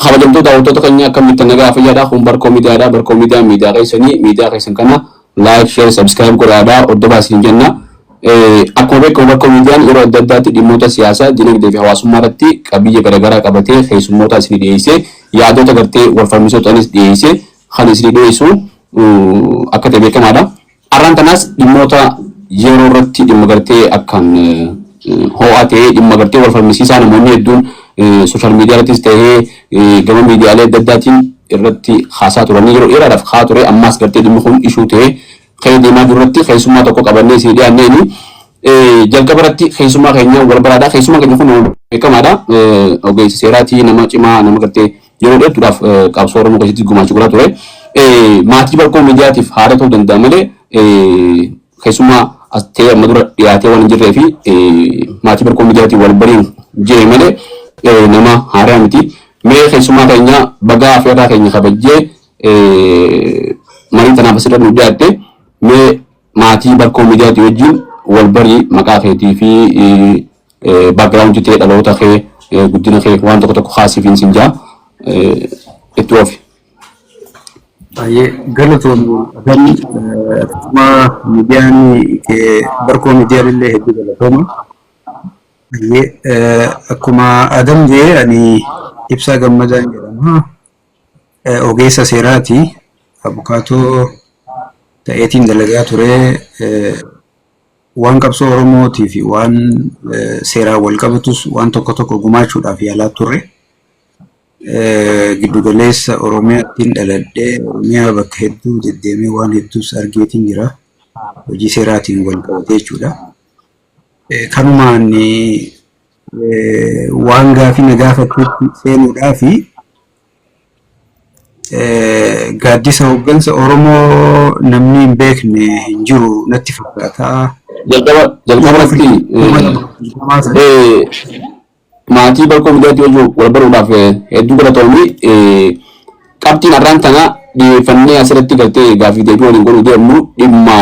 خبرتو داوتو كنيا كم تنجا في جدا خم بركو ميديا كيسن كنا لايك شير سبسكرايب كرادا ودبا سنجنا أكوبة كوميديان يرو داداتي ديموتا سياسة دينك دفع واسمارتي كبيجة كرجرا كبتة خيس موتا سني ديسه يادو تكرتي والفرميسو تانيس ديسه خالص ديسو أكتبه كمادا أرانتناس ديموتا يرو رتي ديمغرتي أكان هو أتى ديمغرتي والفرميسي سان موني دون سوشيال ميديا رتيسته جمع ميديا على داداتي رتي خاصات ورني يرو إيرا دف خاطره أماس كرتي ديمخون إشوته خير ديما جرتي خيسوما تكو كبرني سيدي أنني جلك برتي خيسوما خينيا والبرادا خيسوما كنيفون كمادا أوكي سيراتي نما تيما نما كرتي يرو ده تراف كابسورو مكسيتي غما شغلا توه ماتي بركو ميدياتي فارتو دندامله خيسوما أستي مدور ياتي ونجري في ماتي بركو ميدياتي والبرين جيمله نما هارامتي مي خيسوما خينيا بغا فيرا خينيا خبجه مالي تنافسير نودياتي مي ماتي بركو ميدياتي وجين والبري مكافيتي في باك جراوند تي دالوتا خي غدنا خي وان تكو خاصي فين سنجا اتوفي اي غلطون دم ما ميدياني كي بركو ميديا اللي هدي غلطون اي اكما ادم جي يعني ابسا غمدان جرام اوغيسا سيراتي ابوكاتو تأتين دلقات ره وان كبسو روموتي في وان سيرا والكبتوس وان توكو توكو غماشو دا في على تره جدو جلس أوروميا تين دلده أوروميا بكهدو جدّمي وان هدوس أرجيتين جرا وجي سيراتين والكبتة جودا كانوا ماني وان غافي نجافة سينو غافي gaaddisa hoggansa Oromoo namni hin beekne hin jiru natti fakkaata. Jalqabatti maatii barkoo miidiyaatti hojii wal baruudhaaf hedduu galatoomni qabxiin har'aan tana dhiyeeffannee asirratti galtee gaaffii deebii waliin godhuu deemnu dhimma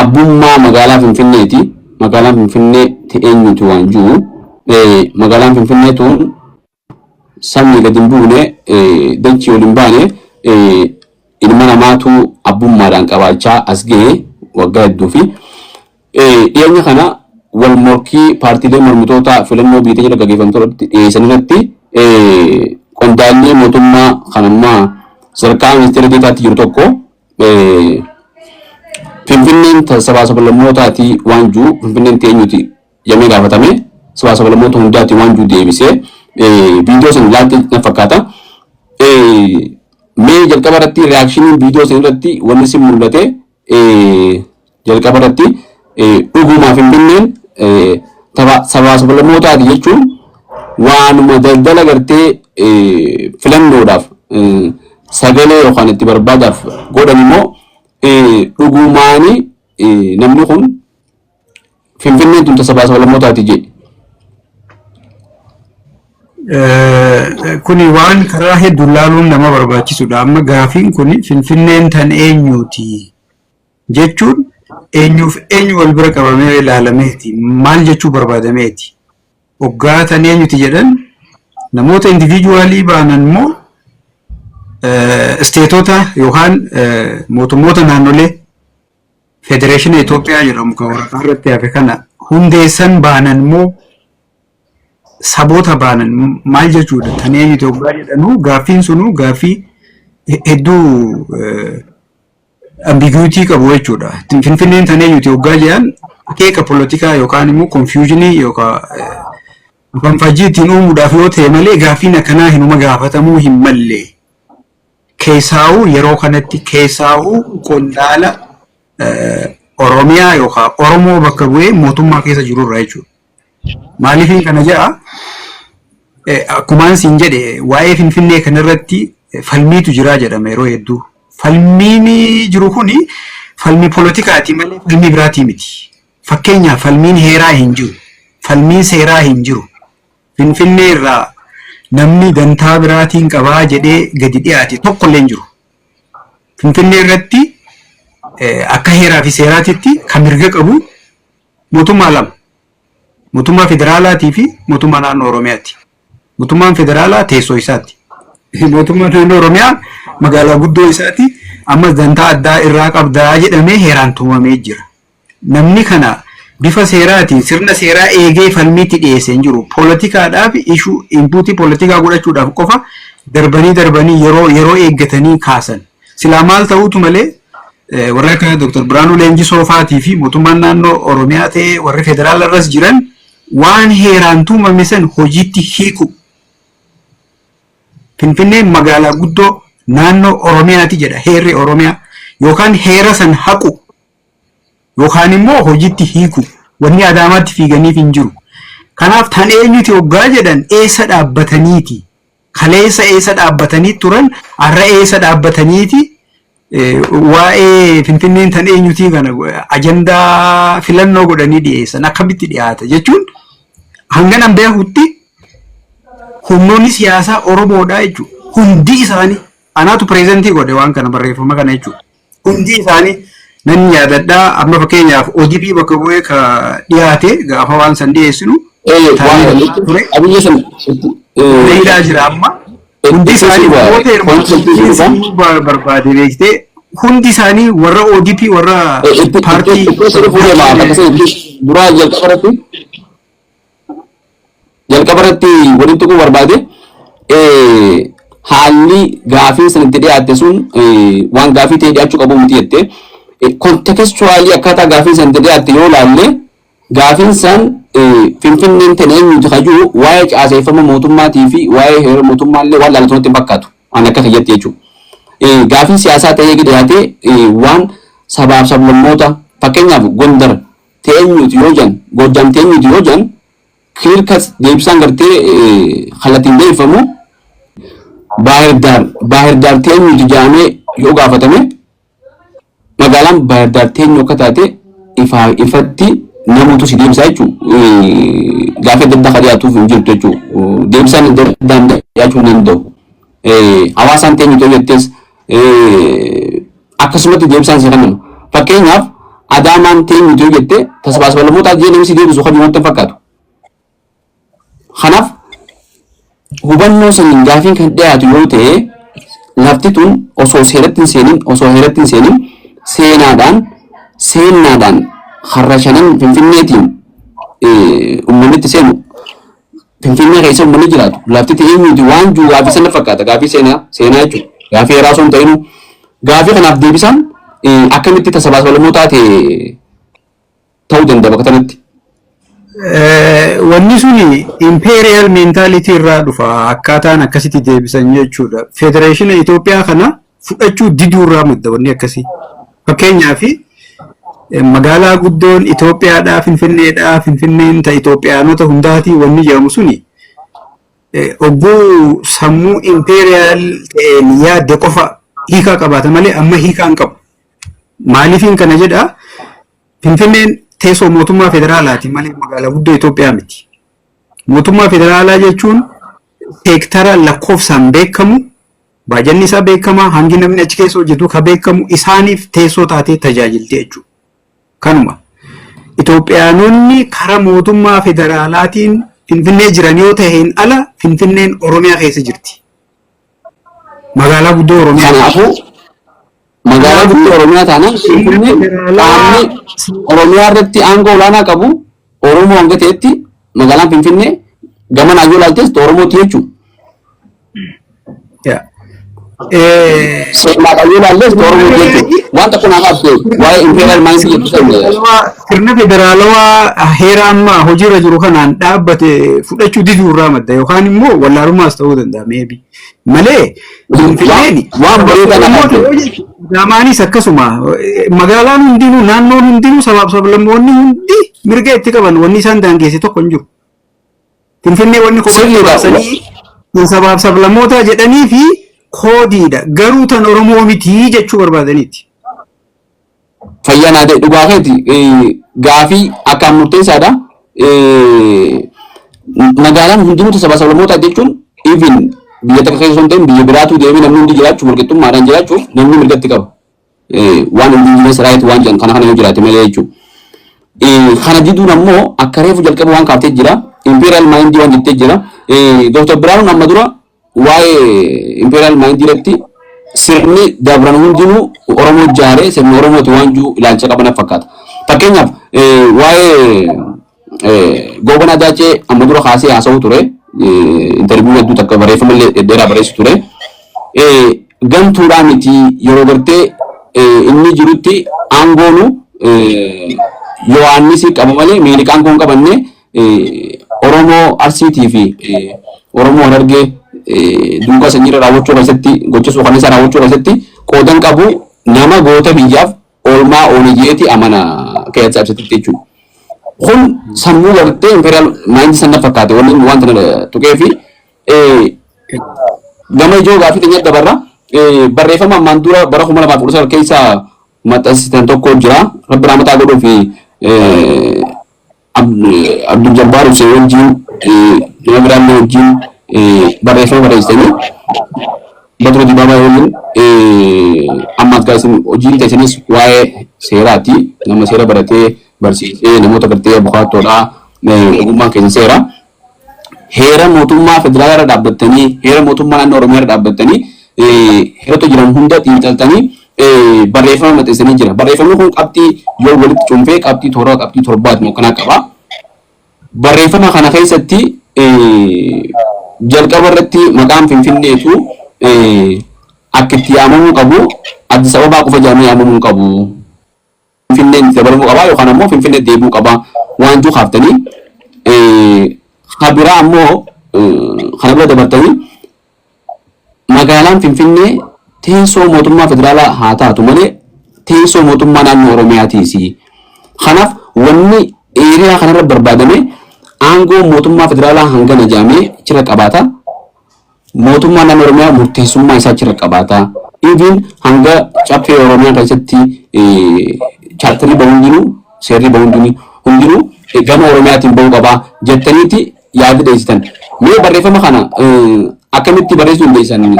abbummaa magaalaa Finfinneeti. Magaalaan Finfinnee eenyutu waan jiru magaalaan Finfinnee tun samii gadi hin buune dachii waliin baane ilma namaatu abbummaadhaan qabaachaa as ga'e waggaa hedduu fi dhiyeenya kana wal morkii paartiilee mormitoota filannoo biyya jala gaggeeffamtoota dhiyeessan irratti qondaallee mootummaa kanammaa sadarkaa ministeera deetaatti jiru tokko Finfinneen sabaa sablammootaati waan jiru Finfinneen eenyuti jedhamee gaafatame sabaa sablammoota hundaati waan jiru deebisee video sen lalte na fakkaata mee jalqaba irratti reaction video sen irratti wanni si mul'ate jalqaba irratti dhuguma Finfinneen sabaa sablammootaati jechuun waanuma daldala gartee filannoodhaaf sagalee yookaan itti barbaadaaf godhan immoo dhugumaani namni kun Finfinneen tun sabaa sablammootaati jedhe. Kuni waan karaa hedduu laaluun nama barbaachisudha. Amma gaafiin kuni Finfinneen tan eenyuti jechuun eenyuuf eenyu wal bira qabamee ilaalameeti. Maal jechuu barbaadameeti? Hoggaa tan eenyuti jedhan namoota individuaalii baanan immoo isteetota yookaan mootummoota naannolee federeeshina Itoophiyaa jedhamu kan waraqaa irratti hafe kana hundeessan baanan immoo saboota baanan maal jechuudha tan eenyuti hoggaa jedhanu gaaffiin sunu gaaffii hedduu ambiguity qabu jechuudha. Finfinneen tan eenyuti hoggaa jedhan akeeka poolitikaa yookaan immoo confusionii yookaan afaan fajjii ittiin uumuudhaaf yoo ta'e malee gaaffiin akkanaa hinuma gaafatamuu hin malle. Keessaa'uu yeroo kanatti keessaa'uu qondaala Oromiyaa yookaan Oromoo bakka bu'ee mootummaa keessa jirurra jechuudha. Maaliif kana jedha? Akkumaan siin jedhe waa'ee Finfinnee kanarratti falmiitu jira jedhama yeroo hedduu. Falmiin jiru kuni falmii poolitikaati malee falmii biraatii miti. Fakkeenyaaf falmiin heeraa hin jiru. Falmiin seeraa hin jiru. Finfinnee irraa namni dantaa biraatiin qabaa jedhee gadi dhiyaate tokkollee hin jiru. Finfinnee irratti akka heeraa fi seeraatitti kan mirga qabu mootummaa lama. Mootummaa federaalaatii fi mootummaa naannoo Oromiyaati. mootummaan federaalaa teessoo isaati. Mootummaan naannoo Oromiyaa magaalaa guddoo isaati. Ammas dantaa addaa irraa qabdaa jedhamee heeraan tumamee jira. Namni kana bifa seeraatiin sirna seeraa eegee falmiitti dhiyeessee hin jiru. Poolitikaadhaaf ishuu inpuutii poolitikaa godhachuudhaaf qofa darbanii yeroo eeggatanii kaasan. Silaa maal ta'uutu malee warra akka Dr. Biraanuu Leenjisoo faatii fi mootummaan naannoo Oromiyaa ta'ee warri federaala irras jiran waan heeraan tumame san hojiitti hiiku. Finfinneen magaalaa guddoo naannoo Oromiyaati jedha heerri Oromiyaa yookaan heera san haqu yookaan immoo hojiitti hiiku wanni Adaamaatti fiiganiif hin jiru. Kanaaf tan eenyuti hoggaa jedhan eessa dhaabbataniiti. Kaleessa eessa dhaabbatanii turan har'a eessa dhaabbataniiti. Waa'ee Finfinneen tan eenyuti kana ajandaa filannoo godhanii dhiyeessan akkamitti dhiyaata jechuun hangan an beekutti humnoonni siyaasaa Oromoodhaa jechuudha. Hundi isaanii anaatu pireezentii godhe waan kana barreeffama kana jechuudha. Hundi isaanii nan yaadadhaa amma fakkeenyaaf ODP bakka bu'ee ka dhiyaate gaafa waan san dhiyeessinu abiyya san leeyidaa jira amma hundi isaanii barbaade beektee hundi isaanii warra ODP warra paartii duraa jalqabarratti walitti tuquu barbaade haalli gaafii sanatti dhiyaatte sun waan gaafii ta'ee dhiyaachuu qabu miti jettee kontekstuwaalii akkaataa gaafii sanatti dhiyaatte yoo laalle gaafiin san Finfinneen ta'e eenyuti kajuu waa'ee caaseeffama mootummaatii fi waa'ee heera mootummaallee waan laalatu natti hin fakkaatu waan akka fayyatti jechuudha. Gaafiin siyaasaa ta'ee dhiyaate waan sabaaf sablammoota fakkeenyaaf Gondar ta'e eenyuti yoo jan Gojjam ta'e eenyuti yoo jan kirkas deebisaan gartee kallattiin deebifamu Bahir Dar ta'e eenyuti jaamee yoo gaafatame magaalaan Bahir Dar ta'e eenyu akka taate ifatti namoota si deemsaa jechuudha. Gaafa adda addaa dhiyaatuuf hin jirtu jechuudha. Deemsaan adda addaa dhiyaachuu hin danda'u. Hawaasaan ta'e eenyuti jettees akkasumatti deemsaan si kennama. Fakkeenyaaf Adaamaan ta'e eenyuti yoo jette tasabaasabalummoota jedhamee si deebisu kan wanta fakkaatu. Kanaaf hubannoo saniin gaafiin kan dhiyaatu yoo ta'e lafti tun osoo heeratti hin seenin seenaadhaan har'a shanan Finfinneetiin uummanni itti seenu Finfinnee keessa uummanni jiraatu lafti ta'e eenyuti waan jiru gaafii sana fakkaata gaafii seenaa jechuudha. Gaafii heeraa osoo hin ta'inu gaafii kanaaf deebisaan akkamitti tasabaasabalummoo taate ta'uu danda'a bakka kanatti. Wanni suni imperial mentality irraa dhufa akkaataan akkasitti deebisan jechuudha. Federeeshina Itoophiyaa kana fudhachuu diduu irraa madda wanni akkasii. Fakkeenyaaf magaalaa guddoon Itoophiyaadhaa Finfinneedhaa Finfinneen ta Itoophiyaanota hundaatii wanni jedhamu suni ogguu sammuu imperial ta'een yaadde qofa hiikaa qabaata malee amma hiikaa hin qabu. Maaliifin kana jedha Finfinneen teessoo mootummaa federaalaati malee magaalaa guddoo Itoophiyaa miti. Mootummaa federaalaa jechuun heektara lakkoofsaan beekamu, baajanni isaa beekamaa, hangi namni achi keessa hojjetu ka beekamu isaaniif teessoo taatee tajaajilti jechuudha. Kanuma Itoophiyaanonni karaa mootummaa federaalaatiin Finfinnee jiran yoo ta'een ala Finfinneen Oromiyaa keessa jirti. Magaalaa guddoo Oromiyaa. Kanaafuu magaalaa guddoo Oromiyaa taanaan Finfinnee qaamni Oromiyaa irratti aangoo olaanaa qabu Oromoo hanga ta'etti magaalaan Finfinnee gama naannoo ilaaltees Oromooti jechuudha. Sirna qayyoo ilaallees Oromooti jechuudha. Wanta kun hafaaf waa'ee imperial mind jedhu sirna federaalawaa heera ammaa hojiirra jiru kanaan dhaabbate fudhachuu diduu irraa madda yookaan immoo wallaalummaas ta'uu danda'a meebi malee Finfinneen waan bareedaa Gamaanis akkasuma magaalaan hundinuu naannoon hundinuu sabaaf sablammoonni hundi mirga itti qaban wanni isaan daangeesse tokko hin jiru. Finfinnee wanni kophee baasanii sabaaf sablammoota jedhanii fi koodiidha garuu tan Oromoo miti jechuu barbaadaniiti. Fayyanaa dhugaa keeti gaafii akkaan murteessaadha. Magaalaan hundinuu sabaaf sablammoota jechuun even biyya takka keessa hin ta'in biyya biraatu deemee namni hundi jiraachuu walqixxummaadhaan jiraachuuf namni mirgatti qaba. Waan indigenous right waan jedhan kana yoo jiraate malee jechuudha. Kana diduun ammoo akka reefu jalqaba waan kaaftee jira. Imperial mind waan jettee jira. Dr. Brown Amadura waa'ee Imperial Mind diratti sirni dabran hundinuu Oromoo jaaree sirni Oromooti waan jiru ilaalcha qaban fakkaata. Fakkeenyaaf waa'ee Goobana Daacee Amadura kaasee haasa'u ture interview hedduu takka barreeffama dheeraa barreessu ture. Gamtuudhaan miti yeroo gartee inni jirutti aangoonu Yohaannis qaba malee Minilik aangoon qabanne Oromoo Arsiitii fi Oromoo Harargee duukaa sanyiira raawwachuu keessatti gocha kan isa raawwachuu keessatti qoodan qabu nama goota biyyaaf oolmaa ooliyyeeti amana keessaa ibsatti jechuudha. Kun sammuu gartee Imperial Mind sana fakkaate waan tana tuqee fi gama ijoo gaafii keenya dabarra barreeffama ammaan dura bara 2019 keessa maxxansitan tokko jira. Rabbi rahmataa godhuu fi Abdul Jabbar Hussein wajjin Ibrahim wajjin barreeffama barreessanii Badru Dibaba wajjin ammas gaasin hojiin teessanis waa'ee seeraati. Nama seera baratee barsiisee namoota gartee abukaattoodhaa ogummaan keessa seera. Heera mootummaa federaalaa irra dhaabbattanii heera mootummaa naannoo Oromiyaa irra dhaabbattanii heerota jiran hunda xiinxaltanii barreeffama maxxansanii jira. Barreeffamni kun qabxii yoo walitti cuunfee qabxii toora qabxii torbaat moo kana qaba. Barreeffama kana keessatti jalqaba irratti maqaan Finfinneetu akka itti yaamamuu qabu Addis Ababaa qofa jedhamee yaamamuu qabu. Finfinneen dabalamuu qaba yookaan ammoo Finfinnee deebi'uu qaba waan jiru kaaftanii habira ammoo kana bira dabartanii magaalaan Finfinnee teessoo mootummaa federaalaa haa taatu malee teessoo mootummaa naannoo Oromiyaatiisi. Kanaaf wanni eeriyaa kanarra barbaadame aangoo mootummaa federaalaa hangana jaamee jira qabaata. Mootummaa naannoo Oromiyaa murteessummaa isaa jira qabaata. Even hanga caffee Oromiyaa keessatti chaartarii bahundinuu seerri hundinuu gama Oromiyaatiin bahuu qabaa jettaniiti yaada dhiyeessitan. Mee barreeffama kana akkamitti barreessuu dandeessan?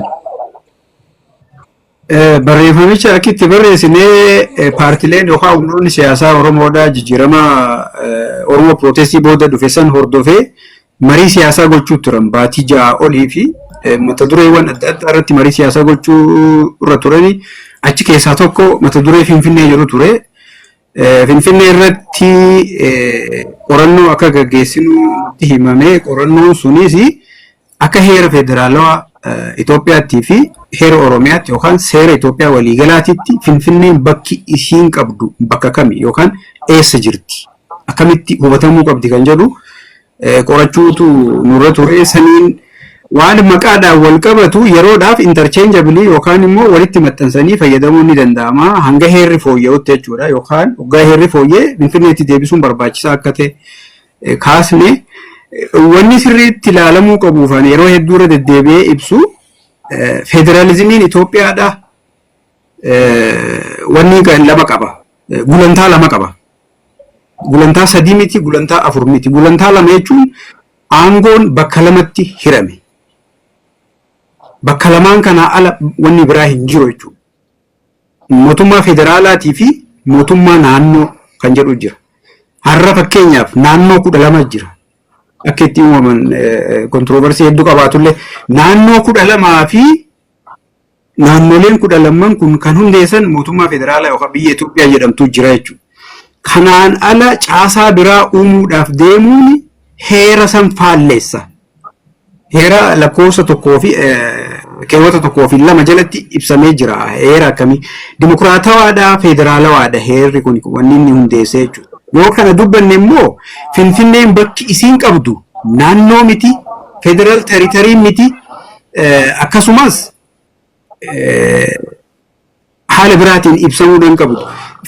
Barreeffamicha akka itti barreessinee paartileen yookaan humnoonni siyaasaa Oromoodhaa jijjiirama Oromoo Pirootestii booda dhufe san hordofee marii siyaasaa gochuu turan baatii 6 olii fi mata dureewwan adda addaa irratti marii siyaasaa gochuu irra turani. Achi keessaa tokko mata duree Finfinnee jedhu ture. Finfinnee irratti qorannoo akka gaggeessinutti himamee qorannoon sunis akka heera federaalawaa Itoophiyaattii fi heera Oromiyaatti yookaan seera Itoophiyaa waliigalaatitti Finfinneen bakki isiin qabdu bakka kami yookaan eessa jirti akkamitti hubatamuu qabdi kan jedhu qorachuutu nurra ture. Saniin waan maqaadhaan wal qabatu yeroodhaaf interchangeably yookaan immoo walitti maxxansanii fayyadamuun ni danda'ama hanga heerri fooyya'utti jechuudha. Yookaan waggaa heerri fooyyee Finfinneetti deebisuun barbaachisaa akka ta'e kaasne. Wanni sirriitti ilaalamuu qabuufan yeroo hedduu irra deddeebi'ee ibsu federaalizimiin Itoophiyaadha. Wanni lama qaba. Gulantaa lama qaba. Gulantaa 3 miti, gulantaa 4 miti. Gulantaa 2 jechuun aangoon bakka lamatti hirame. Bakka lamaan kanaa ala wanni biraa hin jiru jechuudha. Mootummaa federaalaatii fi mootummaa naannoo kan jedhu jira. Har'a fakkeenyaaf naannoo 12 jira. Akka itti uumaman kontroversii hedduu qabaatullee naannoo 12 fi naannoleen 12 kun kan hundeessan mootummaa federaalaa yookaan biyya Itoophiyaa jedhamtu jira jechuudha. Kanaan ala caasaa biraa uumuudhaaf deemuun heera san faalleessa. Heera lakkoofsa tokkoo fi keewwata tokkoo fi 2 jalatti ibsamee jira. Heera akkamii dimokiraatawaadhaa federaalawaadha heerri kun wanni inni hundeessee jechuudha. Yoo kana dubbanne immoo Finfinneen bakki isiin qabdu naannoo miti, federal territory miti, akkasumas haala biraatiin ibsamuu dan qabdu.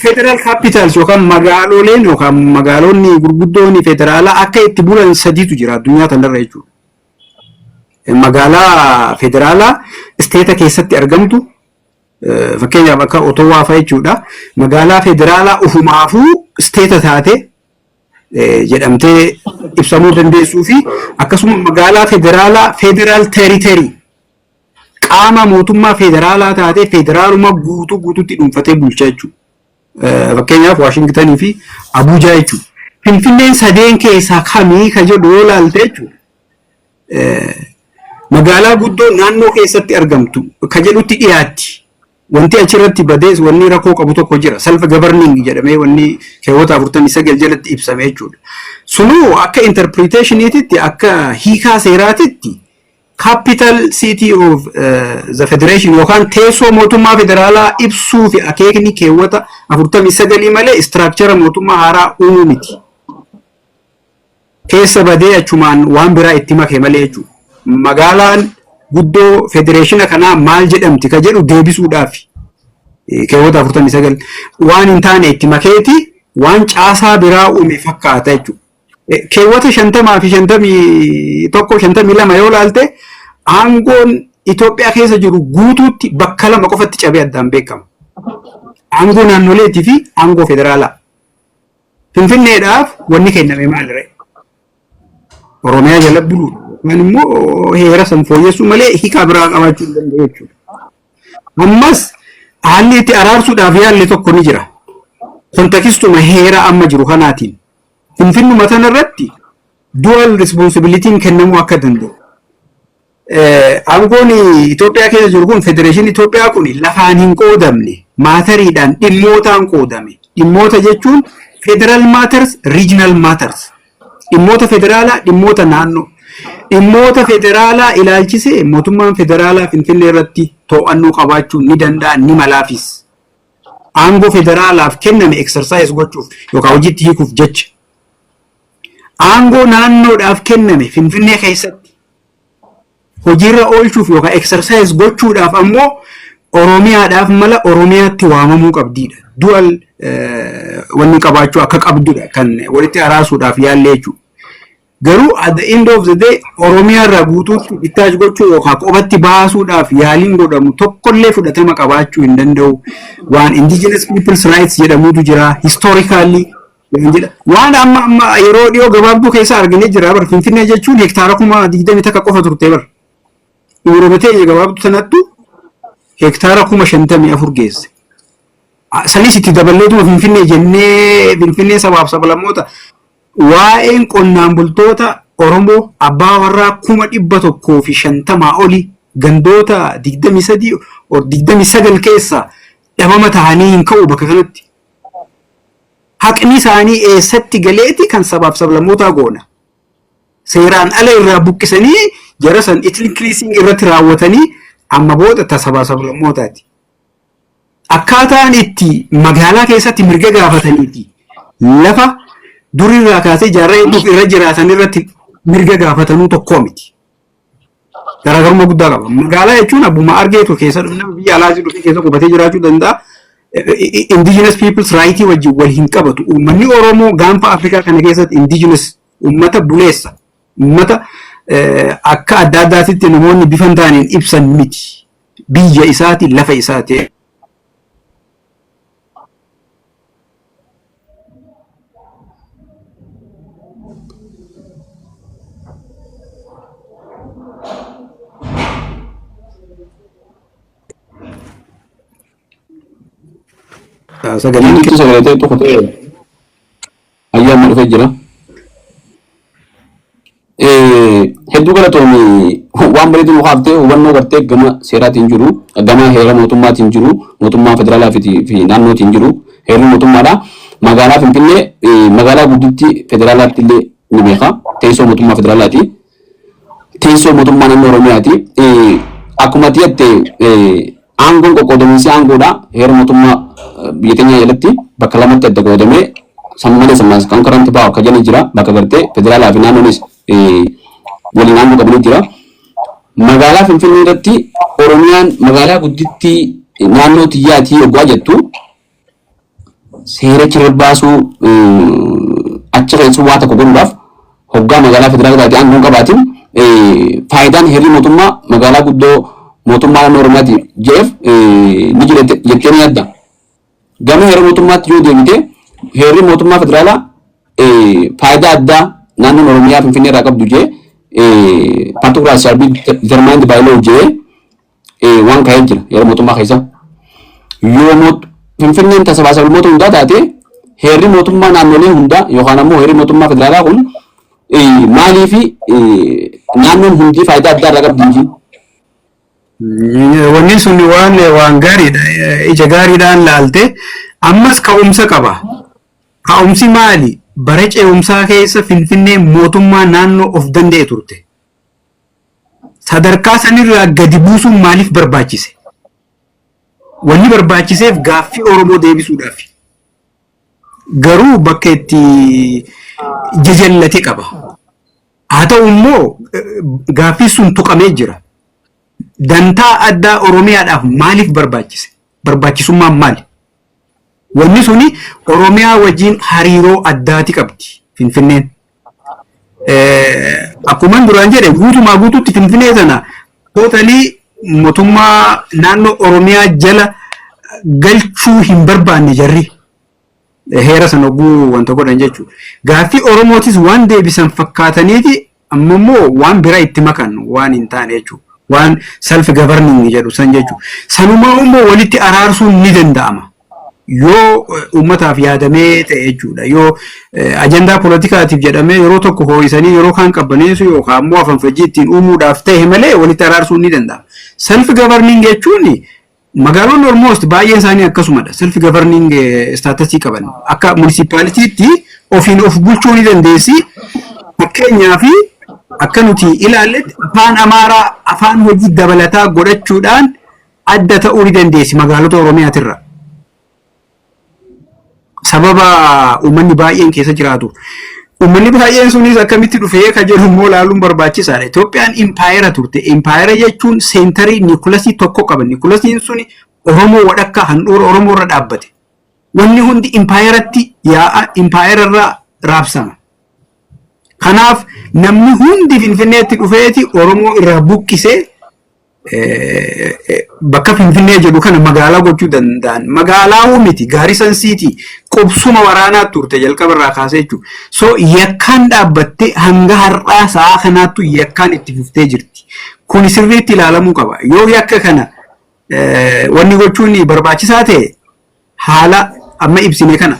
Federal capitals yookaan magaaloleen yookaan magaalonni gurguddoonni federaalaa akka itti bulan 3tu jira addunyaa kanarra jechuudha. Magaalaa federaalaa isteeta keessatti argamtu fakkeenyaaf akka Otowaa fa'a jechuudha. Magaalaa federaalaa ufumaafuu isteeta taate jedhamtee ibsamuu dandeessuu fi akkasuma magaalaa federaalaa federal territory qaama mootummaa federaalaa taate federaaluma guutuutti dhuunfatee bulchaa jechuudha. Fakkeenyaaf Waashingtanii fi Abuujaa jechuudha. Finfinneen sadeen keessaa kamii kan jedhu yoo ilaalte jechuudha. magaalaa guddoo naannoo keessatti argamtu ka jedhutti dhiyaatti. Wanti achirratti badees wanni rakkoo qabu tokko jira. Self governing jedhamee wanni keewwata 49 jalatti ibsame jechuudha. Sunuu akka interpretationiititti akka hiikaa seeraatitti capital city of the federation yookaan teessoo mootummaa federaalaa ibsuu fi akeekni keewwata 49 malee structure mootummaa haaraa uumuu miti. Keessa badee achumaan waan biraa itti make malee jechuudha. Magaalaan guddoo federeeshina kanaa maal jedhamti ka jedhu deebisuudhaaf keewwata 49 waan hin taane itti makeeti waan caasaa biraa uume fakkaata jechuudha. Keewwata 50 fi 52 yoo ilaalte aangoon Itoophiyaa keessa jiru guutuutti bakka lama qofatti cabee addaan beekama. Aangoo naannoleetii fi aangoo federaalaa. Finfinneedhaaf wanni kenname maaliree? Oromiyaa jala buluudha. Waan immoo heera san fooyyessuu malee hiika biraa qabaachuu hin danda'u jechuudha. Ammas haalli itti araarsuudhaaf yaalli tokko ni jira. Kontekistuma heera amma jiru kanaatiin. Finfinnuma tanarratti dual responsibilitiin kennamuu akka danda'u. Aangoon Itoophiyaa keessa jiru kun federeeshinii Itoophiyaa kun lafaan hin qoodamne maatariidhaan dhimmootaan qoodame. Dhimmoota jechuun federal matters, regional matters. Dhimmoota federaalaa, dhimmoota naannoo. Dhimmoota federaalaa ilaalchisee mootummaan federaalaa Finfinnee irratti to'annoo qabaachuun ni danda'a ni malaafis. Aangoo federaalaaf kenname exercise gochuuf yookaan hojiitti hiikuuf jecha. Aangoo naannoodhaaf kenname Finfinnee keessatti hojiirra oolchuuf yookaan exercise gochuudhaaf ammoo Oromiyaadhaaf mala Oromiyaatti waamamuu qabdiidha. Dual wanni qabaachuu akka qabdudha kan walitti araarsuudhaaf yaallee jechuudha. Garuu at the end of the day Oromiyaa irraa guutuutti ittaaj gochuu yookaan qobatti baasuudhaaf yaaliin godhamu tokkollee fudhatama qabaachuu hin danda'u. Waan indigenous people's rights jedhamutu jira historically waan amma yeroo dhiyoo gabaabduu keessa arginee jira. Bar Finfinnee jechuun hektaara 20 takka qofa turte bar. Oromiyaa gabaabduu sanattu hektaara 54 geesse. Sanis itti daballeetuma Finfinnee jennee Finfinnee sabaaf sablammoota waa'een qonnaan bultoota Oromoo abbaa warraa 150 oli gandoota 23 or 29 keessa dhabama ta'anii hin ka'u bakka kanatti. Haqni isaanii eessatti galeeti kan sabaaf sablammootaa goona. Seeraan ala irraa buqqisanii jara san increasing irratti raawwatanii amma booda tasabaaf sablammootaati. Akkaataan itti magaalaa keessatti mirga gaafataniiti lafa durirraa kaasee jaarraa irra jiraatan irratti mirga gaafatanuu tokko miti. Garaagarummaa guddaa qaba. Magaalaa jechuun abbuma argeetu keessa nama biyya alaa jiru keessa qubatee jiraachuu danda'a. Indigenous people's right wajjin wal hin qabatu. Uummanni Oromoo gaanfa Afrikaa kana keessatti indigenous uummata buleessa. Uummata akka adda addaatitti namoonni bifa hin taaneen ibsan miti. Biyya isaati lafa isaati. Sagaleen itu sagalee tokko ta'e ayyaana dhufee jira. Hedduu galatoomii waan bareedu nu haaftee hubannoo gartee gama seeraatiin jiru, gama heera mootummaatiin jiru, mootummaa federaalaa fi naannootiin jiru, heerri mootummaadha. Magaalaa Finfinnee magaalaa gudditti federaalaatti illee ni beeka. Teessoo mootummaa federaalaati. Teessoo mootummaa naannoo Oromiyaati. Akkuma tiyatte aangoon qoqqoodamiinsi aangoodha. Heera mootummaa biyya keenya jalatti bakka lamatti adda qoodamee sammalee sammaas kan karanti baa'u akka jenni jira. Bakka gartee federaalaa fi naannoonis waliin aangoo qabanii jira. Magaalaa Finfinnee irratti Oromiyaan magaalaa gudditti naannoo tiyyaatii yoggaa jettu seera cirra baasuu achi keessatti waa tokko godhuudhaaf hoggaa magaalaa federaalaa taatee aangoon qabaatiin faayidaan heerri mootummaa magaalaa guddoo mootummaa naannoo Oromiyaati jeef ni jira jettee ni adda. Gama heera mootummaatti yoo deemite heerri mootummaa federaalaa faayidaa addaa naannoon Oromiyaa Finfinnee irraa qabdu jee particular shall be determined by law jee waan kaa'ee jira heera mootummaa keessa. Yoo Finfinneen tasabaa sablammoota hundaa taate heerri mootummaa naannolee hundaa yookaan ammoo heerri mootummaa federaalaa kun maaliif naannoon hundi faayidaa adda addaa qabdi. Wanni sun waan gaariidha. Ija gaariidhaan laalte ammas ka'umsa qaba. Ka'umsi maali? Bara ce'umsaa keessa Finfinnee mootummaa naannoo of danda'e turte. Sadarkaa sanirraa gadi buusuun maaliif barbaachise? Wanni barbaachiseef gaaffii Oromoo deebisuudhaaf. Garuu bakka itti jajallate qaba. Haa ta'u immoo gaaffii sun tuqamee jira. Dantaa addaa Oromiyaadhaaf maaliif barbaachise? Barbaachisummaan maali? Wanni suni Oromiyaa wajjin hariiroo addaati qabdi Finfinneen. Akkuma duraan jedhe guutumaa guutuutti Finfinnee sana tootalii mootummaa naannoo Oromiyaa jala galchuu hin barbaanne jarri. Heera sana oguu wanta godhan jechuudha. Gaaffii Oromootis waan deebisan fakkaataniiti ammoo waan biraa itti makan waan hin taane jechuudha. Waan self governing jedhu san jechuudha. Sanumaa immoo walitti araarsuun ni danda'ama. Yoo uummataaf yaadamee ta'e jechuudha. Yoo ajandaa poolitikaatiif jedhamee yeroo tokko hoo'isanii yeroo kaan qabbaneessu yookaan immoo afanfajjii ittiin uumuudhaaf ta'e malee walitti araarsuun ni danda'ama. Self governing jechuun magaalonni Oromoosti baay'een isaanii akkasumadha. Self governing staatasii qaban. Akka municipalitiitti ofiin of bulchuu ni dandeessi. Fakkeenyaaf akka nuti ilaalletti afaan Amaaraa afaan hojii dabalataa godhachuudhaan adda ta'uu ni dandeessi magaalota Oromiyaatirra. Sababa uummanni baay'een keessa jiraatu. Uummanni baay'een sunis akkamitti dhufee kan jedhu immoo ilaaluun barbaachisaadha. Itoophiyaan impaayera turte. Impaayera jechuun seentarii Nikulasii tokko qaban. Nikulasiin suni Oromoo wadhakka handhuura Oromoo irra dhaabbate. Wanni hundi impaayeratti yaa'a impaayerarraa raabsama. Kanaaf namni hundi Finfinneetti dhufeeti Oromoo irraa buqqisee bakka Finfinnee jedhu kana magaalaa gochuu danda'an. Magaalaa miti Gaarisan Siitii qubsuma waraanaa turte jalqaba irraa kaasee jechuudha. So yakkaan dhaabbattee hanga har'aa sa'a kanaattu yakkaan itti fuftee jirti. Kun sirriitti ilaalamuu qaba. Yoo yakka kana wanni gochuun barbaachisaa ta'e haala amma ibsine kana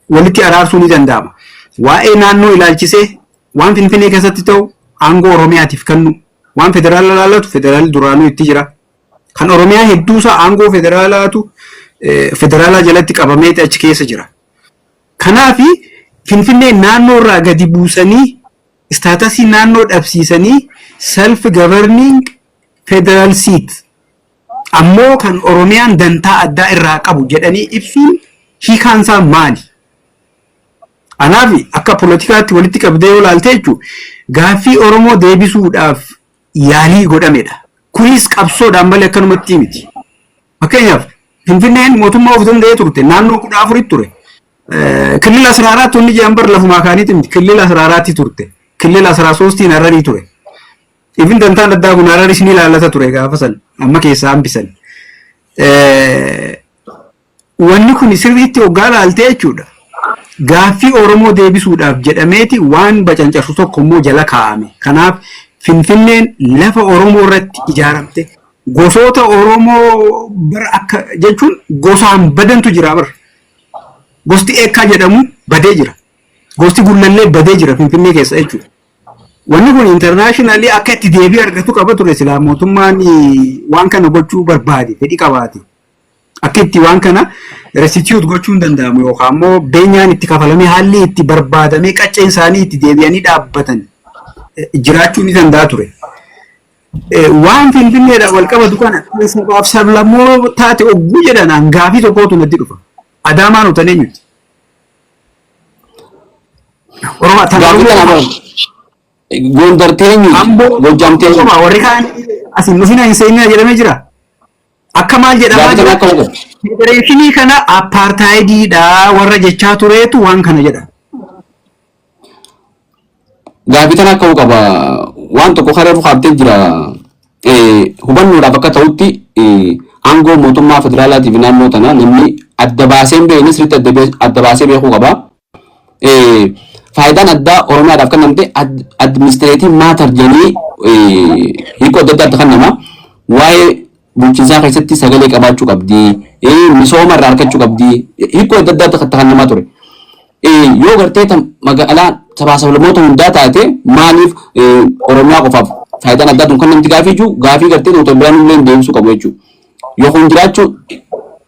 walitti araarsuu ni danda'ama. Waa'ee naannoo ilaalchisee waan Finfinnee keessatti ta'u aangoo Oromiyaatiif kennu. Waan federaala laallatu federaali duraanuu itti jira. Kan Oromiyaa hedduusaa aangoo federaalaatu federaalaa jalatti qabamee achi keessa jira. Kanaaf Finfinnee naannoo irraa gadi buusanii istaatasii naannoo dhabsiisanii self governing federal seat ammoo kan Oromiyaan dantaa addaa irraa qabu jedhanii ibsuun hiikaansaa maali? Anaaf akka poolitikaatti walitti qabdee yoo ilaalte jechuudha gaaffii Oromoo deebisuudhaaf yaalii godhamedha. Kunis qabsoodhaan malee akkanumatti miti. Fakkeenyaaf Finfinneen mootummaa of danda'ee turte naannoo 14 ture. Kilila 14 inni jambar lafumaa kaaniiti miti kilila 14 turte. Kilila 13 Hararii ture. Ifin dantaan addaa kun Hararii isin ilaalata ture gaafa san amma keessaa hambisan. Wanni kun sirriitti hoggaa ilaaltee jechuudha. Gaaffii Oromoo deebisuudhaaf jedhameeti waan bacancarsu tokko immoo jala kaa'ame. Kanaaf Finfinneen lafa Oromoo irratti ijaaramte gosoota Oromoo bara akka jechuun gosaan badantu jira bara. Gosti Eekkaa jedhamu badee jira. Gosti Gullallee badee jira Finfinnee keessa jechuudha. Wanni kun internationally akka itti deebii argatu qaba ture silaa mootummaan waan kana gochuu barbaade fedhii qabaate. Akka itti waan kana restitute gochuun danda'amu yookaan immoo beenyaan itti kafalamee haalli itti barbaadamee qacceen isaanii itti deebi'anii dhaabbatan jiraachuu ni danda'a ture. Waan Finfinneedhaan wal qabatu kana sabaaf sablammoo taate ogguu jedhan hangaafii tokkootu natti dhufa. Adaamaan utan eenyuti? Oromoo tanaa Gondar teenyu Gojjam teenyu warri kaan asin dhufina hin seenina jedhamee jira. Akka maal jedhamaa jira? Federeeshinii kana apartheidiidha warra jechaa tureetu waan kana jedha. Gaaffii kana akka qaba waan tokko kareefu qabtee jira. Hubannoodhaaf akka ta'utti aangoo mootummaa federaalaatiif naannoo tana namni adda baasee beeknis adda baasee beekuu qaba. Faayidaan addaa Oromiyaadhaaf kan namte administreetii maatar jedhanii hiikoo adda addaatti kan nama waa'ee bulchiinsaa keessatti sagalee qabaachuu qabdi. Misooma irraa argachuu qabdi. Hiikoo adda addaatti kan nama ture. Yoo gartee magaalaa sabaa sablammoota hundaa taate maaliif Oromiyaa qofaaf faayidaan addaa tun kan namti gaafii gartee Dr. Biraanuun illee deebisuu qabu jechuudha. Yoo kun jiraachuu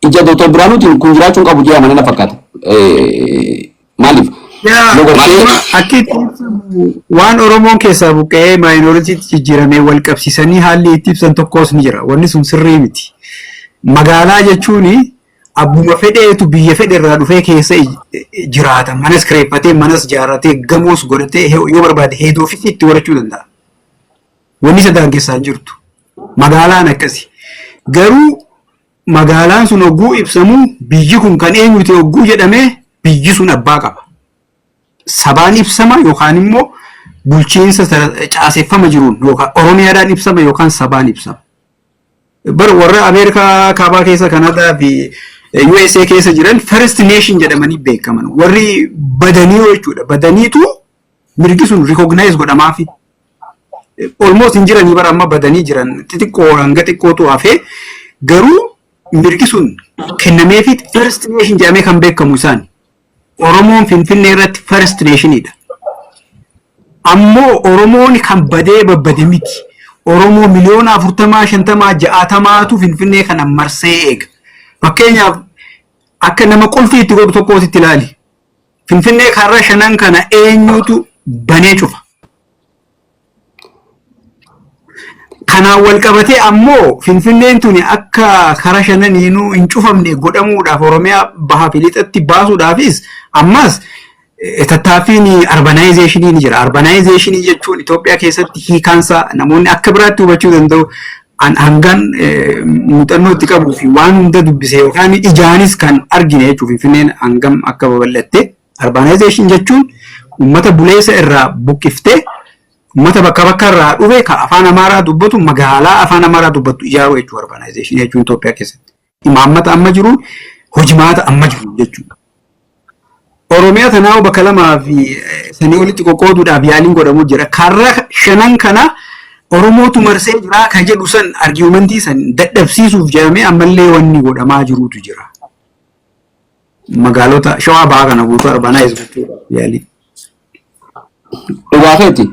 ija Dr. Biraanuutiin kun jiraachuun qabu jira mana fakkaata. Maaliif? Waan Oromoon keessaa buqqee maayinooritiitti jijjiiramee wal qabsiisanii haalli itti ibsan tokkos ni jira. Wanni sun sirrii miti. Magaalaa jechuun abbuma fedheetu biyya fedhe irraa dhufee keessa jiraata. Manas kireeffatee, manas ijaarratee, gamoos godhatee yoo barbaade heed ofiitti itti horachuu danda'a. Wanni isa daangessaa jirtu. Magaalaan akkasi. Garuu magaalaan sun hogguu ibsamu biyyi kun kan eenyuti hogguu jedhamee biyyi sun abbaa qaba. Sabaan ibsama yookaan immoo bulchiinsa caaseffama jiruun yookaan Oromiyaadhaan ibsama yookaan sabaan ibsama. Bar warra Ameerikaa kaabaa keessa Kanaadaa fi USA keessa jiran first nation jedhamanii beekaman. Warri badanii jechuudha. Badaniitu mirgi sun recognize godhamaafi. Almost hin jiranii bara amma badanii jiran xixiqqoo hanga xiqqootu hafee garuu mirgi sun kennameefi first nation jedhamee kan beekamu isaani. Oromoon Finfinnee irratti first nationidha. Ammoo Oromoon kan badee babbade miti. Oromoo miliyoona 40, 50, 60tu Finfinnee kana marsee eega. Fakkeenyaaf akka nama qulfii itti godhu tokkoositti ilaali. Finfinnee karra shanan kana eenyutu banee cufa. Kanaan wal qabatee ammoo Finfinneen tuni akka kara shananiinuu hin cufamne godhamuudhaaf Oromiyaa baha fi lixatti baasuudhaafis ammas tattaaffiin urbanization ni jira. Urbanization jechuun Itoophiyaa keessatti hiikaansa namoonni akka biraatti hubachuu danda'u hangan muuxannoo itti qabuu fi waan hunda dubbisee yookaan ijaanis kan argine jechuuf Finfinneen hangam akka babal'atte. Urbanization jechuun uummata buleessa irraa buqqiftee uummata bakka bakka irraa dhufe ka afaan Amaaraa dubbatu magaalaa afaan Amaaraa dubbatu ijaaruu jechuudha urbanization jechuun Itoophiyaa keessatti. Imaammata amma jiru hojimaata amma jiru jechuudha. Oromiyaa tanaa bakka lamaa fi sanii olitti qoqqooduudhaaf yaaliin godhamu jira. Karra shanan kana Oromootu marsee jira kan jedhu san argumentii san dadhabsiisuuf jedhamee ammallee wanni godhamaa jirutu jira. Magaalota Shawaa Bahaa kana guutuu urbanize gochuudhaaf yaaliin. Dhugaafeeti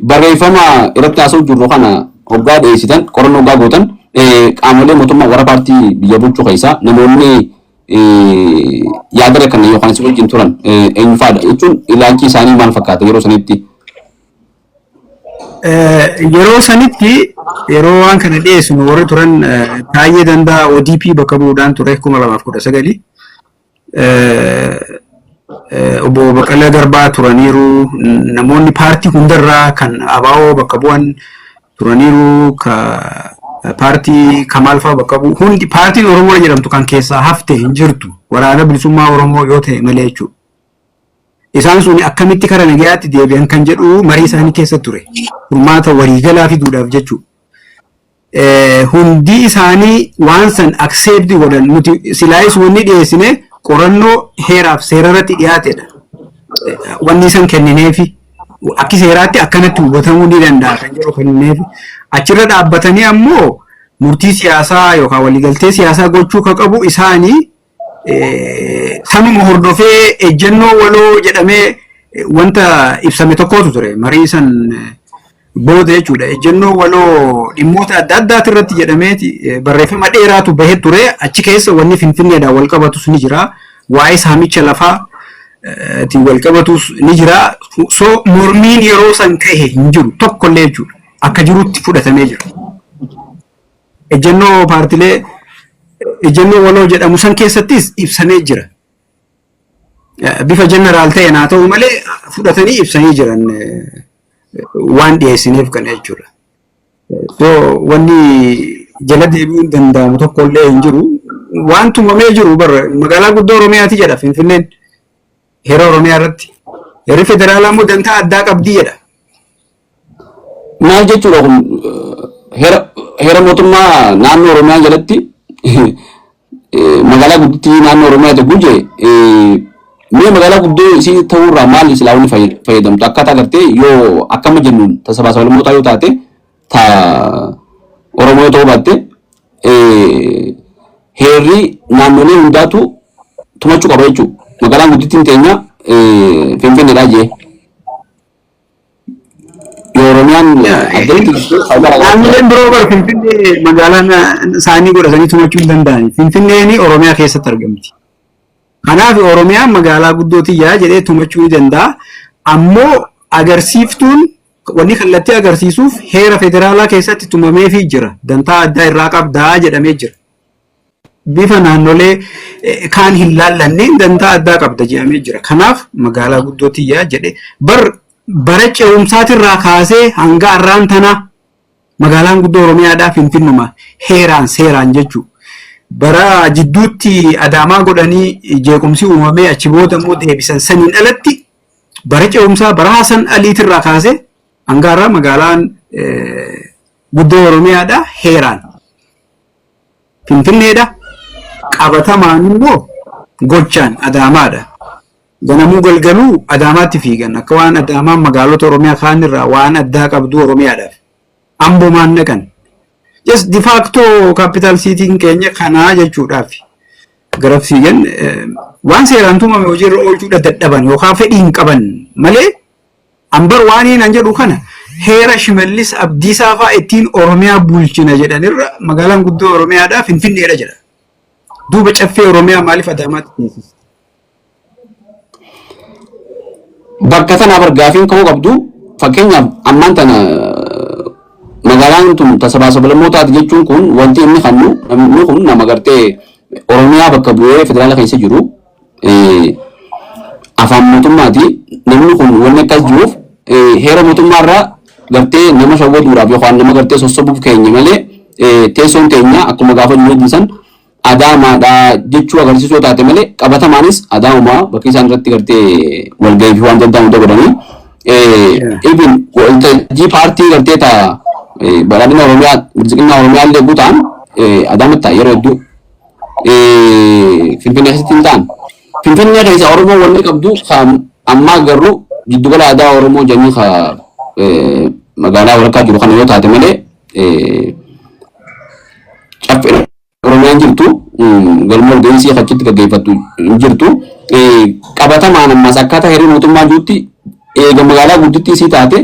barreeffama irratti haasa'u jirru kana hoggaa dhiyeessitan qorannoo hoggaa gootan qaamolee mootummaa warra paartii biyya bulchuu keessaa namoonni yaadara kana yookaan si wajjin turan eenyufaadha jechuun ilaalchi isaanii maal fakkaata yeroo sanitti? Yeroo sanitti yeroo waan kana dhiyeessinu warri turan Taayyee Danda'a ODP bakka bu'uudhaan ture 2019. Obbo Baqqalaa Garbaa turaniiru namoonni paartii hundarraa kan ABO bakka bu'an turaniiru ka paartii Kamaal fa'aa bakka bu'u hundi paartiin Oromoo jedhamtu kan keessaa hafte hin jirtu waraana bilisummaa Oromoo yoo ta'e malee jechuudha. Isaan sun akkamitti karaa nagayaatti deebi'an kan jedhu marii isaanii keessa ture. Furmaata waliigalaa fiduudhaaf jechuudha. Hundi isaanii waan san accept godhan nuti silaayis wanni dhiyeessine qorannoo heeraaf seerarratti dhiyaatedha. Wanni san kennineefi akki seeraatti akkanatti hubatamuu ni danda'a kan jedhu kennineefi achirra dhaabbatanii ammoo murtii siyaasaa yookaan waliigaltee siyaasaa gochuu ka qabu isaanii sanuma hordofee ejjennoo waloo jedhamee wanta ibsame tokkotu ture marii san booda jechuudha. Ejjennoo waloo dhimmoota adda addaati irratti jedhameeti barreeffama dheeraatu bahee ture achi keessa wanni Finfinneedhaan wal qabatus ni jira. Waa'ee saamicha lafaa wal qabatus ni jira. So mormiin yeroo san ka'e hin jiru tokkollee jechuudha. Akka jirutti fudhatamee jira. Ejjennoo paartilee ejjennoo waloo jedhamu san keessattis ibsamee jira. Bifa jeneraal ta'een haa ta'u malee fudhatanii ibsanii jiran waan dhiyeessineef kana jechuudha. So wanni jala deebi'uun danda'amu tokkollee hin jiru. Waan tumamee jiru bara magaalaa guddoo Oromiyaati jedha Finfinneen heera Oromiyaa irratti. Heerri federaalaa immoo dantaa addaa qabdii jedha. Maal jechuudha kun heera mootummaa naannoo Oromiyaa jalatti magaalaa guddittii naannoo Oromiyaati guje mee magaalaa guddoo isii ta'uurraa maal islaamni fayyadamtu akkaataa agartee yoo akkama jennuun tasabaasaa walumootaa yoo taate ta Oromoo ta'uu baatte heerri naannolee hundaatu tumachuu qaba jechuudha. Magaalaan guddittiin teenya Finfinneedhaa jee yoo Oromiyaan addatti naannoleen biroo bara Finfinnee magaalaan isaanii godhatanii tumachuu hin danda'ani. Finfinneen Oromiyaa keessatti argamti. Kanaaf Oromiyaan magaalaa guddootii yaa jedhee tumachuu ni danda'a. Ammoo agarsiiftuun wanni kallattii agarsiisuuf heera federaalaa keessatti tumameefii jira. Dantaa addaa irraa qabdaa jedhamee jira. Bifa naannolee kaan hin laallanneen dantaa addaa qabda jedhamee jira. Kanaaf magaalaa guddootii yaa jedhee bara ce'umsaatirraa kaasee hanga har'aan tana magaalaan guddoo Oromiyaadhaa Finfinnuma heeraan seeraan jechuudha. Bara jidduutti Adaamaa godhanii jeequmsi uumamee achi booda immoo deebisan saniin alatti bara ce'umsaa bara Hasan Aliitirraa kaasee hanga har'aa magaalaan guddoo Oromiyaadhaa heeraan Finfinneedha. Qabatamaan immoo gochaan Adaamaadha. Ganamuu galgaluu Adaamaatti fiigan akka waan Adaamaan magaalota Oromiyaa kaan irraa waan addaa qabdu Oromiyaadhaaf. Ambomaan dhaqan. Just de facto capital city keenya kanaa jechuudhaaf. Gara fiigan waan seeraan tumame hojiirra oolchuudha dadhaban yookaan fedhii hin qaban malee ambar waan hin jedhu kana heera Shimallis Abdiisaa fa'aa ittiin Oromiyaa bulchina jedhanirra magaalaan guddoo Oromiyaadhaa Finfinneedha jedha. Duuba caffee Oromiyaa maaliif Adaamaatti teessisa? Bakka tanaaf argaafiin ka'uu qabdu fakkeenyaaf ammaan tana magaalaan tun tasabaa sablammootaati jechuun kun wanti inni kannu namni kun nama gartee Oromiyaa bakka bu'ee federaala keessa jiru afaan mootummaati namni kun wanni akkas jiruuf heera mootummaarraa gartee nama shawwaduudhaaf yookaan nama gartee sossobuuf keenya malee teessoon keenya akkuma gaafa jiran Adaamaadha jechuu agarsiisuu taate malee qabatamaanis Adaamaa bakka isaan irratti gartee walgahii fi waan adda addaa godhanii even waltajjii paartii gartee taa badhaadhina Oromiyaa bilisiginna Oromiyaa illee guutaan Adaamaatti ta'a yeroo hedduu Finfinnee keessatti hin ta'an. Finfinnee keessa Oromoo wanni qabdu ammaa agarru jiddugala aadaa Oromoo jennee magaalaa walakkaa jiru kana yoo taate malee caffee Oromiyaan jirtu galma walgahiisii achitti gaggeeffattu jirtu qabatamaan ammas akkaataa heerri mootummaa jirutti eega magaalaa guddittii sii taate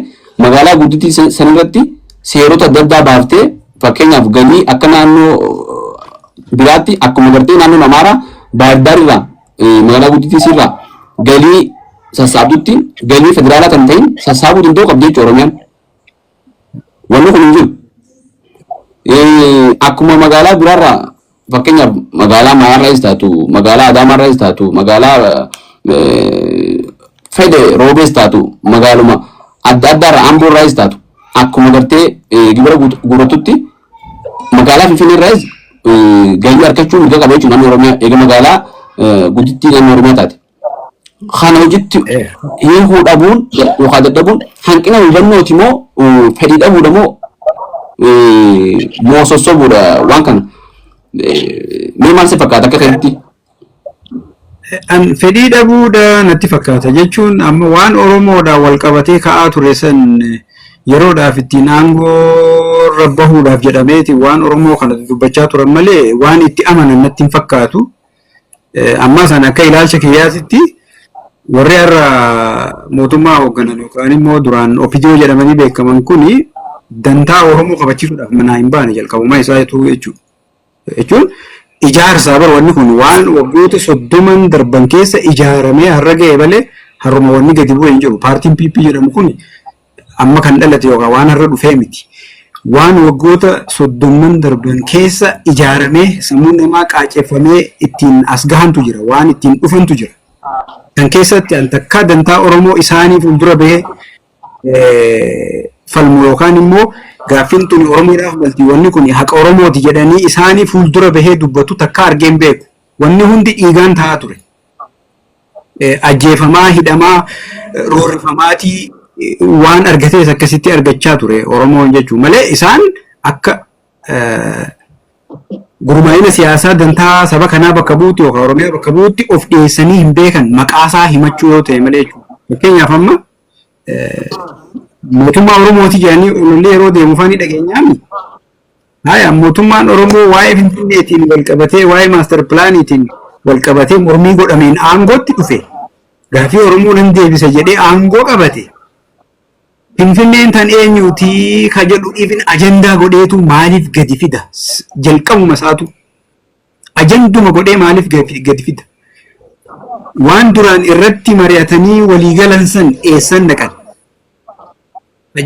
magaalaa guddittii sanirratti seerota adda addaa baaftee fakkeenyaaf galii akka naannoo biraatti akkuma gartee naannoo Amaaraa Baahirdaarraa magaalaa guddittii sirraa galii sassaabdutti galii federaalaa kan ta'in sassaabuu danda'u qabdi jechuudha Oromiyaan. Wanni kun hin jiru. Akkuma magaalaa biraarraa fakkeenyaaf magaalaa Maayarraas taatu magaalaa Adaamaarraas taatu magaalaa Fede Roobees taatu magaaluma adda addaarraa Amboorraas taatu akkuma gartee gibira guuratutti magaalaa Finfinneerraas galii argachuun mirga qaba jechuudha naannoo Oromiyaa eega magaalaa guddittii naannoo Oromiyaa taate. Kana hojiitti hiikuu dhabuun yookaan dadhabuun hanqina hubannooti moo fedhii dhabuudha moo sossobuudha waan kana. Mee maal si fakkaata akka kanatti? Fedhii dhabuudha natti fakkaata jechuun amma waan Oromoodhaan wal qabatee ka'aa ture san yeroodhaaf ittiin aangoo rabbahuudhaaf jedhameeti waan Oromoo kana dubbachaa turan malee waan itti amanan natti hin fakkaatu. Amma sana akka ilaalcha kiyyaatitti warri har'a mootummaa hoogganan yookaan immoo duraan OPDO jedhamanii beekaman kuni dantaa Oromoo kabachiisuudhaaf manaa hin baane jalqabumaa isaa jechuudha. Jechuun ijaarsa bar wanni kun waan waggoota 30 darban keessa ijaaramee har'a ga'e malee har'uma wanni gadi bu'ee hin jiru. Paartiin PP jedhamu kun amma kan dhalate yookaan waan har'a dhufee miti. Waan waggoota 30 darban keessa ijaaramee sammuu namaa qaaceffamee ittiin as gahantu jira. Waan ittiin dhufantu jira. Kan keessatti an takka dantaa Oromoo isaanii fuuldura bahee falmu yookaan immoo gaaffiin tuni Oromoodhaaf balti wanni kun haqa Oromooti jedhanii isaanii fuuldura bahee dubbatu takka argeen beeku. Wanni hundi dhiigaan ta'aa ture. Ajjeefamaa, hidhamaa, roorrifamaatii waan argatees akkasitti argachaa ture Oromoon jechuun malee isaan akka gurmaa'ina siyaasaa dantaa saba kanaa bakka buutti yookaan Oromiyaa bakka buutti of dhiyeessanii hin beekan maqaasaa himachuu yoo ta'e malee jechuudha. Fakkeenyaaf amma mootummaa Oromooti jedhanii olollee yeroo deemu faanii dhageenyaami. Haaya mootummaan Oromoo waa'ee Finfinneetiin wal qabatee waa'ee maaster pilaaniitiin wal qabatee mormii godhameen aangootti dhufe. Gaafii Oromoo nan deebisa jedhee aangoo qabate. Finfinneen tan eenyuti ka jedhu even ajandaa godheetu maaliif gadi fida? Jalqabuma isaatu ajanduma godhee maaliif gadi fida? Waan duraan irratti mari'atanii walii galan san eessan dhaqan?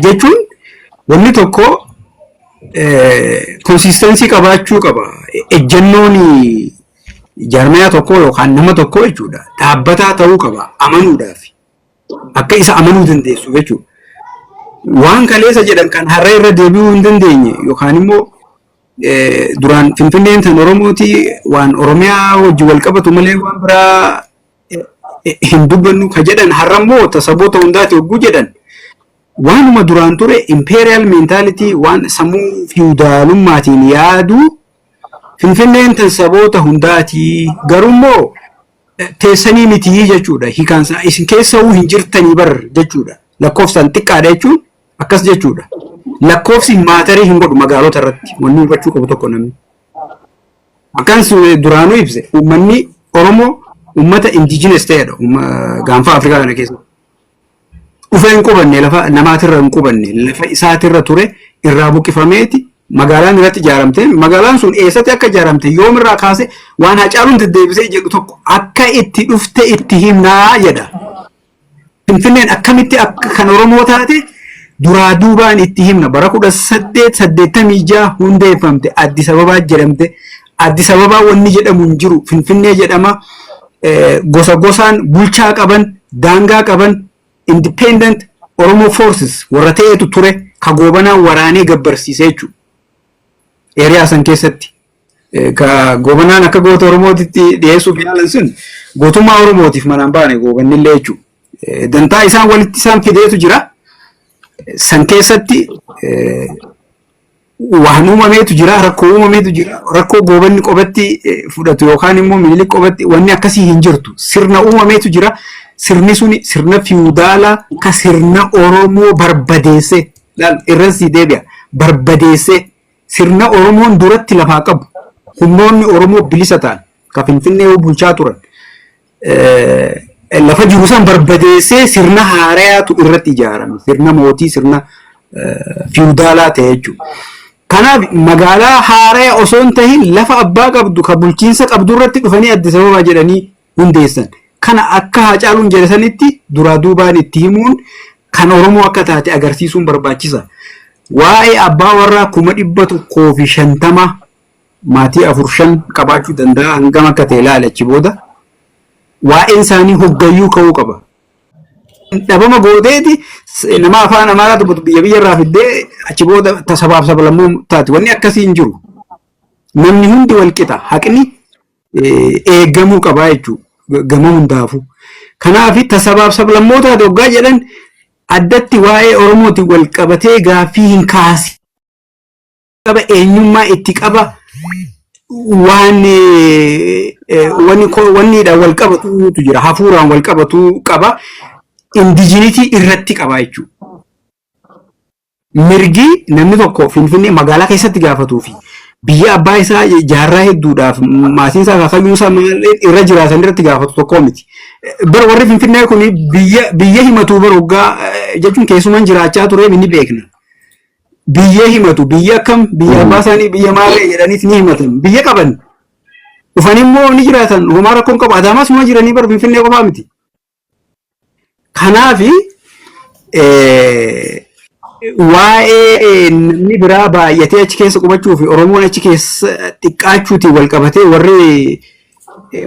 Jechuun wanni tokko consistency qabaachuu qaba. Ejjennoon jaarmaya tokko yookaan nama tokko jechuudha. Dhaabbataa ta'uu qaba amanuudhaaf. Akka isa amanuu dandeessu jechuudha. Waan kaleessa jedhan kan har'a irra deebi'uu hin dandeenye yookaan immoo duraan Finfinneen tan Oromooti waan Oromiyaa wajji wal qabatu malee waan biraa hin dubbannu ka jedhan har'a immoo saboota hundaati hogguu jedhan waanuma duraan ture imperial mentality waan sammuu fiudalummaatiin yaadu Finfinneen tan saboota hundaati garuu immoo teessanii miti jechuudha. Hiikaansa isin keessa hin jirtanii bar jechuudha. Lakkoofsaan xiqqaadha jechuun akkas jechuudha. Lakkoofsi maatarii hin godhu magaalota irratti wanni hubachuu qabu tokko namni. Akkan duraanuu ibse uummanni Oromoo uummata indigenous ta'edha gaanfa Afrikaa kana keessa. Dhufee hin qubanne lafa namaatirra hin qubanne lafa isaatirra ture irraa buqqifameeti magaalaan irratti ijaaramte magaalaan sun eessatti akka ijaaramte yoomirraa kaase waan Hacaaluun deddeebisee jedhu tokko akka itti dhufte itti himnaa jedha. Finfinneen akkamitti akka kan Oromoo taate duraa duubaan itti himna bara 1886 hundeeffamte Addis Ababaa jedhamte Addis Ababaa wanni jedhamu hin jiru Finfinnee jedhama gosa gosaan bulchaa qaban daangaa qaban independent Oromo forces warra ta'etu ture ka goobanaa waraanee gabbarsiise jechuudha. Eeriyaa san keessatti ka goobanaan akka goota Oromootitti dhiyeessuuf yaalan sun gootummaa Oromootiif manaan baane goobanni illee jechuudha. Dantaa isaan walitti isaan fideetu jira. San keessatti waan uumameetu jira, rakkoo uumameetu jira. Rakkoo goobanni qobatti fudhatu yookaan immoo Minilik qobatti wanni akkasii hin jirtu. Sirna uumameetu jira. Sirni suni sirna fiudaalaa ka sirna Oromoo barbadeesse. Irratti deebi'a. Barbadeesse. Sirna Oromoon duratti lafaa qabu. Humnoonni Oromoo bilisa ta'an ka Finfinnee bulchaa turan. Lafa jiru san barbadeessee sirna haarayaatu irratti ijaarame. Sirna mootii sirna fiudaalaa ta'e jechuudha. Kanaaf magaalaa haaraya osoo hin tahin lafa abbaa qabdu ka bulchiinsa qabdu irratti dhufanii Addis Ababaa jedhanii hundeessan. Kana akka Hacaaluun jedhanitti duraa duubaan itti himuun kan Oromoo akka taate agarsiisuun barbaachisa. Waa'ee abbaa warraa 150 maatii 4-5 qabaachuu danda'a hangam akka ta'e ilaalachi booda. Waa'een isaanii hoggayyuu ka'uu qaba. Dhabama gooteeti nama afaan Amaaraa dubbatu biyya irraa fiddee achi booda sabaaf sablammuu taati. Wanni akkasii hin jiru. Namni hundi wal qixa. Haqni eegamuu qaba jechuudha. Gama hundaafu. Kanaaf sabaaf sablammoota hoggaa jedhan addatti waa'ee Oromooti wal qabatee gaaffii hin kaasi. Qaba eenyummaa itti qaba. Wanniidhaan wal qabatuutu jira. Hafuuraan wal qabatu qaba. Indigenity irratti qaba jechuudha. Mirgi namni tokko Finfinnee magaalaa keessatti gaafatuu fi biyya abbaa isaa jaarraa hedduudhaaf maatiin isaa kaakayyuu isaa irra jiraatan irratti gaafatu tokko miti. Bara warri Finfinnee kun biyya himatu bara waggaa jechuun keessumaan jiraachaa ture ni beekna. Biyya himatu biyya akkam biyya abbaa isaanii biyya maalee jedhaniit ni himatan biyya qaban. Dhufanii immoo ni jiraatan homaa rakkoon qabu Adaamaas numa jiranii bara Finfinnee qofaa miti. Kanaafi waa'ee namni biraa baay'atee achi keessa qubachuu fi Oromoon achi keessa xiqqaachuutiin wal qabatee warri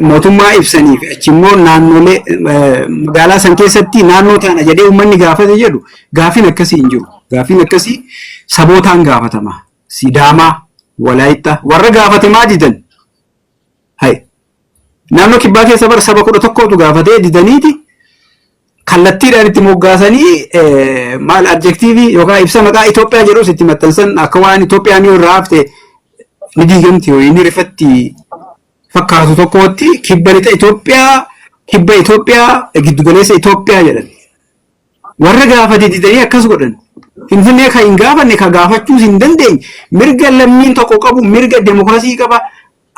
mootummaa ibsanii fi achi immoo naannolee magaalaa san keessatti naannoo taana jedhee uummanni gaafate jedhu gaafiin akkasii hin jiru. Gaafiin akkasii sabootaan gaafatama. Sidaamaa, Walaayittaa warra gaafate maa didan? Naannoo kibbaa keessa bara saba 11tu gaafatee didaniiti. Kallattiidhaan itti moggaasanii maal adjektiivii yookaan ibsa maqaa Itoophiyaa jedhus itti maxxansan akka waan Itoophiyaan yoo irraa hafte ni diigamti yoo inni rifatti fakkaatu tokkotti kibba lixa Itoophiyaa kibba Itoophiyaa giddugaleessa Itoophiyaa jedhan. Warra gaafate didanii akkas godhan. Finfinnee kan hin gaafanne kan gaafachuus hin dandeenye mirga lammiin tokko qabu mirga demokiraasii qaba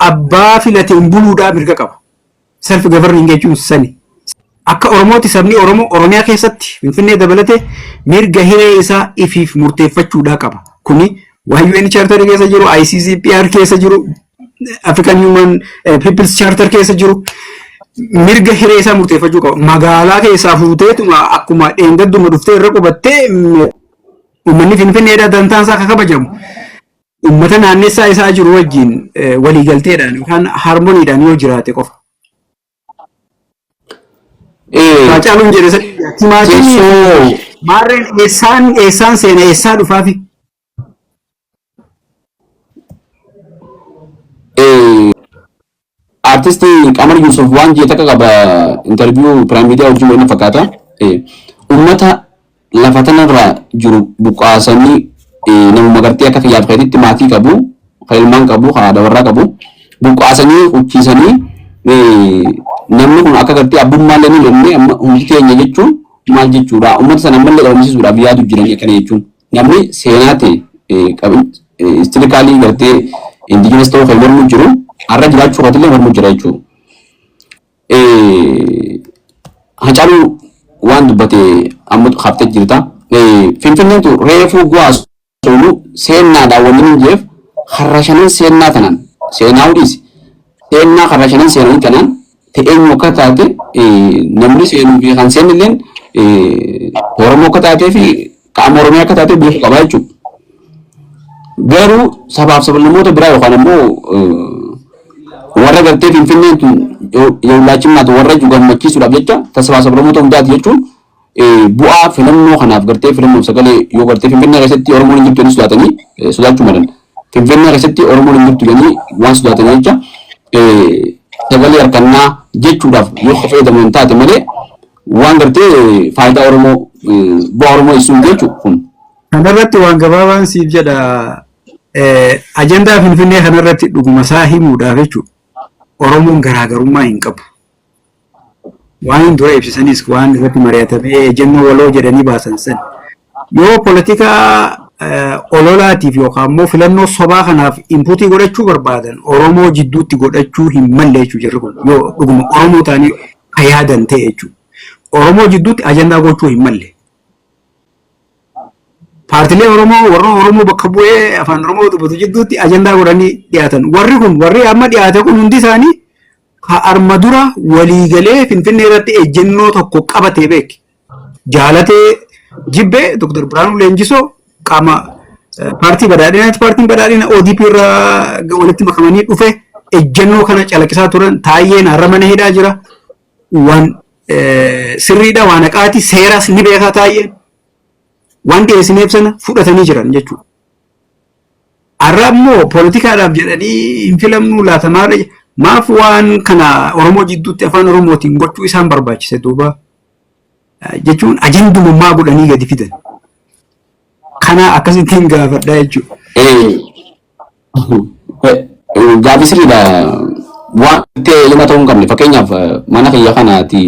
abbaa filateen buluudhaa mirga qaba. Self governing jechuun sani. akka Oromooti sabni Oromoo Oromiyaa keessatti Finfinnee dabalatee mirga hiree isaa ifiif murteeffachuudhaa qaba. Kuni waan UN Charter keessa jiru, ICCPR keessa jiru, African Human People's Charter keessa jiru. Mirga hiree isaa murteeffachuu qaba. Magaalaa keessaa fuuteetuma akkuma dheengadduma dhuftee irra qubattee uummanni Finfinneedhaa dantaan isaa akka kabajamu. Uummata naannessaa isaa jiru wajjin waliigalteedhaan yookaan harmoniidhaan yoo jiraate qofa. Haacaaluun jedhe timaatimii maarreen eessaan seena eessaa dhufaafi? Artisti Qamar Yusuf waan jee takka qaba interview Prime Media wajjin waliin fakkaata. Uummata lafa tanarra jiru buqqaasanii namuma gartee akka kiyyaaf keetitti maatii qabu, ilmaan qabu, haadha warraa qabu, buqqaasanii ucciisanii namni kun akka gartee abbummaa illee ni lenne amma hundi keenya jechuun maal jechuudha? Uummata sana ammallee qabamsiisuudhaaf yaadu jiran akkana jechuun namni seenaa ta'e istirikaalii gartee indigenous ta'uu kan mormu jiru har'a jiraachuu irratti mormu jira jechuudha. Haacaaluu waan dubbate amma haftee jirta. Finfinneentu reefuu gu'aas solu seenaadhaan waliin jeef har'a shanan seenaa tanan seenaa hudhiis seenaa har'a shanan seenanii tanan ta'eenyu akka taate namni seenuu fi kan seenilleen Oromoo akka taatee fi qaama Oromiyaa akka taate beekuu qaba jechuudha. Garuu sabaaf sablammoota biraa yookaan immoo warra gartee Finfinneen tun yoolaachimaatu warra gammachiisuudhaaf jecha tasabaa sablammoota hundaati jechuun bu'aa filannoo kanaaf gartee filannoo sagalee yoo gartee Finfinnee keessatti Oromoon hin jirtu jedhanii sodaatanii sodaachuu malan. Finfinnee keessatti Oromoon hin jirtu jedhanii waan sodaatanii jecha sagalee harkannaa jechuudhaaf yoo fayyadaman taate malee waan gartee faayidaa Oromoo bu'aa Oromoo ibsuun jechuudha kun. Kanarratti waan gabaabaan siif jedha ajandaa Finfinnee kanarratti dhuguma isaa himuudhaaf jechuudha. Oromoon garaagarummaa hin qabu. Waan dura ibsisanis waan irratti mari'atamee ejennoo waloo jedhanii baasan san yoo politikaa ololaatiif yookaan immoo filannoo sobaa kanaaf inputii godhachuu barbaadan Oromoo jidduutti godhachuu hin malle jechuudha jirri kun yoo dhuguma Oromoo ta'anii yaadan ta'e jechuudha. Oromoo jidduutti ajandaa gochuu hin malle. Paartilee Oromoo warra Oromoo bakka bu'ee afaan Oromoo dubbatu jidduutti ajandaa godhanii dhiyaatan. Warri amma dhiyaate kun hundi isaanii arma dura waliigalee Finfinnee irratti ejjennoo tokko qabatee beeke. Jaalatee jibbee Dr. Biraanuu Leenjisoo qaama paartii badhaadhinaati. Paartiin badhaadhina ODP irraa walitti makamanii dhufe ejjennoo kana calaqqisaa turan. Taayyeen har'a mana hidhaa jira. Waan sirriidha waan haqaati seeras ni beekaa Taayyeen. Waan dhiyeessineef sana fudhatanii jiran jechuudha. Har'a immoo poolitikaadhaaf jedhanii hin filamnu laatamaadha. Maaf waan kana Oromoo jidduutti afaan Oromootiin gochuu isaan barbaachise duuba jechuun ajandummaa godhanii gadi fidan. Kana akkasittiin gaafadhaa jechuudha. Gaaffii sirriidha. Waan ta'e lama ta'uu hin qabne fakkeenyaaf mana kiyya kanaati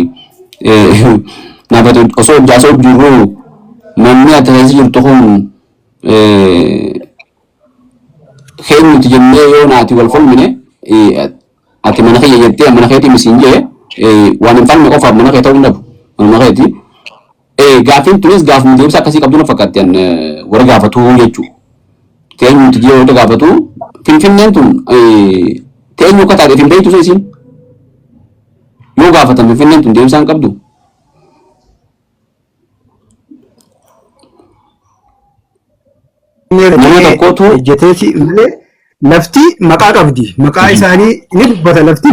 naafatu osoo jaasoo jirru namni ati keessa jirtu kun keenyuti jennee yoo naati wal falmine ati mana kiyya jettee mana keetii misiin jee waan hin falme qofaaf mana kee ta'uu hin dhabu mana keetii. Gaaffiin tunis gaafuma deebisa akkasii qabdu na fakkaatti warra gaafatuu jechuudha. Keenyuti jee warra gaafatu Finfinneen tun keenyu akka taateef hin beektu isin yoo gaafatan Finfinneen tun deebisaan qabdu. Nama tokkotu ejjeteeti illee lafti maqaa qabdi. Maqaa isaanii ni dubbata lafti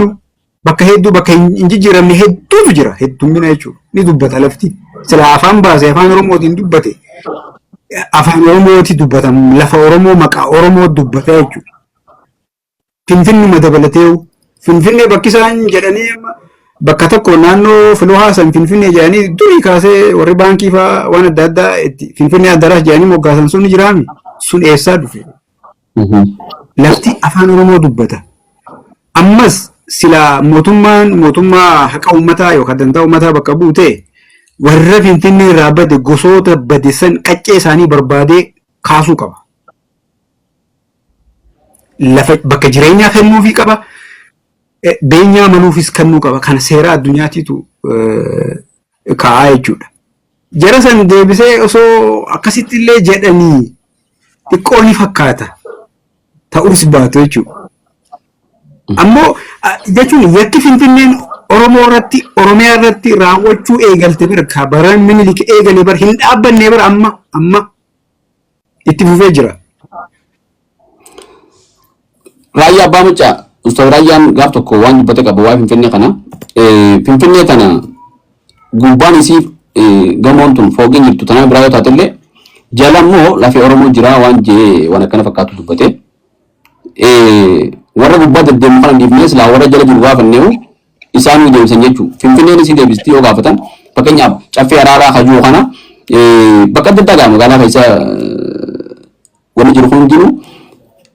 bakka hedduu bakka hin jijjiiramne hedduutu jira. Heddummina jechuudha. Ni dubbata lafti. Sila afaan baasee afaan Oromootiin dubbate. Afaan Oromooti dubbatan lafa Oromoo maqaa Oromoo dubbata jechuudha. Finfinnuma dabalatee Finfinnee bakki isaan jedhanii bakka tokko naannoo filoo haasan Finfinnee jedhanii durii kaasee warri baankii fa'aa waan adda addaa Finfinnee addaraas jedhanii moggaasan sun jiraami. Sun eessaa dhufe? Lafti afaan Oromoo dubbata. Ammas sila mootummaa haqa uummataa yookaan dantaa uummataa bakka buutee warra Finfinnee irraa bade gosoota bade san qaccee isaanii barbaadee kaasuu qaba. Lafa bakka jireenyaa kennuufii qaba. Beenyaa maluufis kennuu qaba. Kana seera addunyaatiitu kaa'aa jechuudha. Jara san deebisee osoo akkasitti illee jedhanii xiqqoo ni fakkaata ta'us baatu jechuudha. Ammoo jechuun yakki Finfinneen Oromoo irratti Oromiyaa irratti raawwachuu eegalte bira baran Minilik eegale bar hin dhaabbanne bar amma itti fufee jira. Raayyaa Abbaa Mucaa Ustaz Raayyaan gaaf tokko waan dubbate qaba waa'ee Finfinnee kana. Finfinnee tana gubbaan isii gamoon tun fooqiin jirtu tanaa biraa yoo taatellee jala immoo lafee Oromoo jira waan jee waan akkana fakkaatu dubbate. Warra gubbaa deddeemu kana dhiifnee silaa warra jala jiru gaafanneewu isaan deebisan jechuudha. Finfinneen isii deebistii yoo gaafatan fakkeenyaaf caffee araaraa hajuu kana bakka adda addaa magaalaa keessa wanni jiru kun hundinuu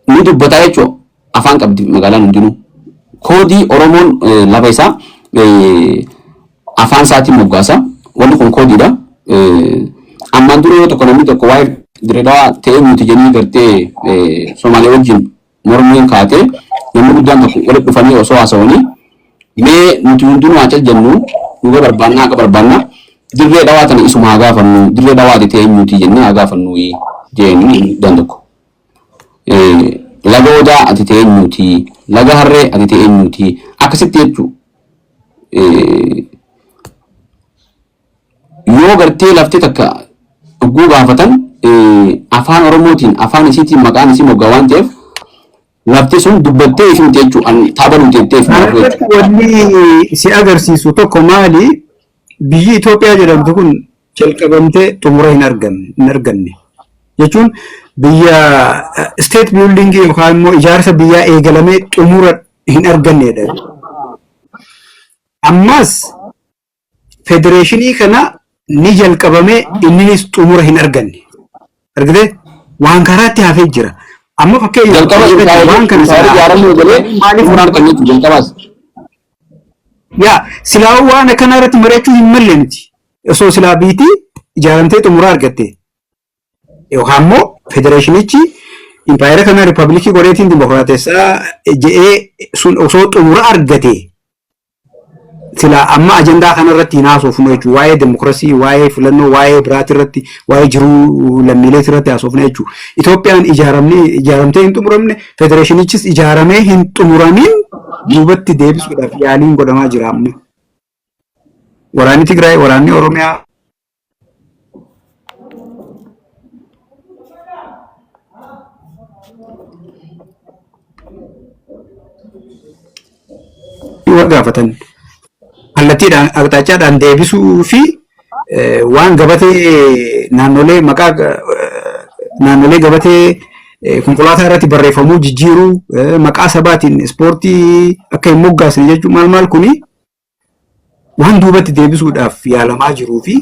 ni dubbataa jechuudha. Afaan qabdi magaalaan hundinuu. Koodii Oromoon lafa isaa afaan isaatiin moggaasa. Wanni kun koodiidha. Ammaan dura yoo tokko namni tokko waa'ee Dirreedawaa ta'ee nuti jennee gartee Somaalee wajjin mormiin kaatee namni guddaan tokko walitti dhufanii osoo haasawanii mee nuti hundinuu haa jennu dhuga barbaannaa akka barbaannaa Dirreedawaa tana isuma haa gaafannu Dirreedawaa ta'ee nuti jennee haa gaafannu jennee guddaan tokko. Laga Odaa ati ta'ee nuti laga Harree ati ta'ee nuti akkasitti jechuudha. Yoo gartee laftee takka dhuguu gaafatan afaan Oromootiin afaan isiitiin maqaan isii moggaa waan ta'eef lafti sun dubbattee isin jechuun taabanu jettee wanni si agarsiisu tokko maali biyyi Itoophiyaa jedhamtu kun jalqabamtee xumura hin arganne jechuun biyya state building yookaan immoo ijaarsa biyyaa eegalamee xumura hin argannedha. Ammas federeeshinii kana ni jalqabamee innis xumura hin arganne. Argitee waan karaatti hafee jira. Amma fakkeenyaaf waan kana ijaaramuu galee maaliif muraan kan jiru jalqabaas. Yaa silaa waan kana irratti mari'achuu hin malle miti. Osoo silaa biitii ijaaramtee xumura argatte. Yookaan immoo federeeshinichi impaayera kana riippaabilikii godheetiin dimokiraatessaa jedhee sun osoo xumura argate sila amma ajandaa kana irratti hin haasofnu jechuudha. Waa'ee demokrasii, waa'ee filannoo, waa'ee biraati irratti, waa'ee jiruu lammiilee irratti haasofna jechuudha. Itoophiyaan ijaaramtee hin xumuramne, federeeshinichis ijaaramee hin xumuramin duubatti deebisuudhaaf yaaliin godhamaa jira amma. Waraanni Tigraay, waraanni Oromiyaa gaafatan. Kallattiidhaan aaqxaachaadhaan deebisuu fi waan gabatee naannolee maqaa naannolee gabatee konkolaataa irratti barreeffamuu jijjiiruu maqaa sabaatiin ispoortii akka hin moggaasne jechuun maal kuni waan duubatti deebisuudhaaf yaalamaa jiruu fi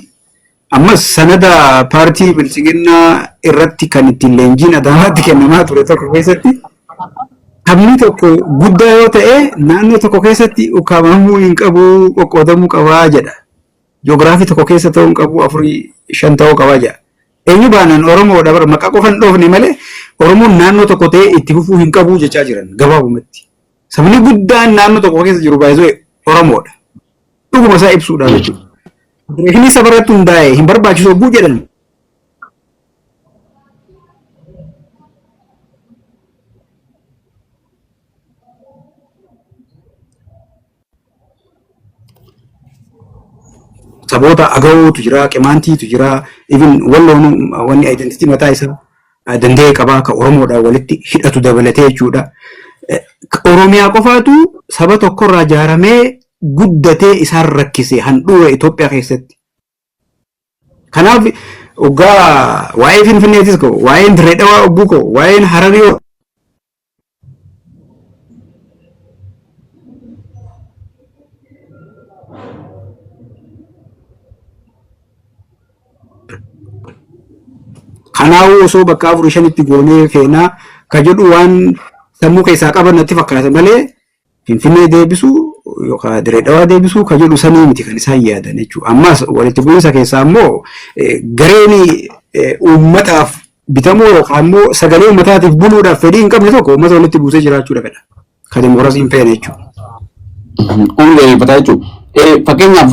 ammas sanada paartii bilchiginnaa irratti kan ittiin leenjiin Adaamaatti kennamaa ture tokko keessatti Hamni tokko guddaa yoo ta'e naannoo tokko keessatti ukkaamamuu hin qabu qoqqoodamuu qabaa jedha. Ji'oogiraafii tokko keessa ta'uu hin qabu 4-5 ta'uu qabaa jedha. Eenyu baanaan Oromoodha bara maqaa qofa hin dhoofne malee Oromoon naannoo tokko ta'e itti fufuu hin qabu jechaa jiran gabaabumatti. Sabni guddaan naannoo tokko keessa jiru baay'ee Oromoodha. Dhuguma isaa ibsuudhaan jechuudha. Beekni sabarratti hundaa'e hin barbaachisu oguu jedhan. Saboota agawuutu jira, qimaantiitu jira, even walloon wanni identity mataa isaa danda'e qabaa ka Oromoodhaan walitti hidhatu dabalatee jechuudha. Oromiyaa qofaatu saba tokkorraa ijaaramee guddatee isaan rakkise handhuura Itoophiyaa keessatti. Kanaaf waggaa waa'ee Finfinneetis koo, waa'een Dirree Dhawaa obbuu koo, waa'een Hararii kanaafuu osoo bakka 4-5tti goonee feenaa ka jedhu waan sammuu keessaa qaban natti fakkaata malee Finfinnee deebisuu yookaan Dirree Dhawaa deebisuu ka jedhu sanii miti kan isaan yaadan jechuudha. Ammas walitti bu'iinsa keessaa immoo gareen uummataaf bitamuu yookaan immoo sagalee uummataatiif buluudhaaf fedhii hin qabne tokko uummata walitti buusee jiraachuudha fedha. Ka dimokiraasii hin feene jechuudha. Uummanni bataa jechuudha. fakkeenyaaf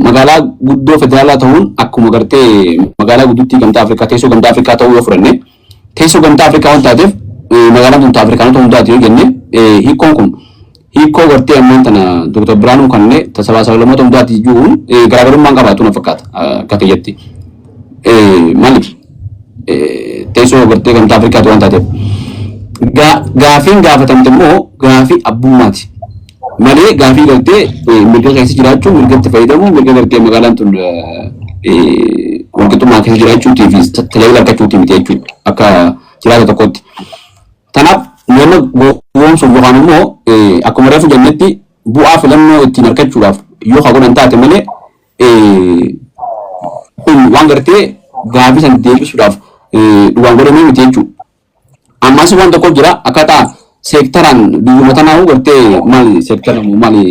magaalaa guddoo federaalaa ta'uun akkuma gartee magaalaa guddittii gamtaa Afrikaa teessoo gamtaa Afrikaa ta'uu yoo fudhanne teessoo gamtaa Afrikaa waan taateef magaalaan gamtaa Afrikaanota hundaati yoo jenne hiikkoon kun hiikoo gartee ammaan tana Dr. Biraanuu kanneen tasabaasaa lamoota hundaati ijuun garaagarummaan qabaatu na fakkaata akka ta'etti maaliif teessoo gartee gamtaa Afrikaatu waan taateef gaafiin gaafatamte immoo gaafii abbummaati. Malee gaafii gartee mirga keessa jiraachuu mirgatti fayyadamu mirga gartee magaalaan tun walqixxummaa keessa jiraachuutii fi tajaajila argachuutii miti jechuudha akka jiraata tokkotti. Kanaaf nama gowwoomsuuf yookaan immoo akkuma reefu jennetti bu'aa filannoo ittiin argachuudhaaf yoo haguunan taate malee kun waan gartee gaafii san deebisuudhaaf dhugaan godhamee miti jechuudha. Ammas waan tokko jira akkaataa sektoran biyyuma tanaa gartee maali sektoran maali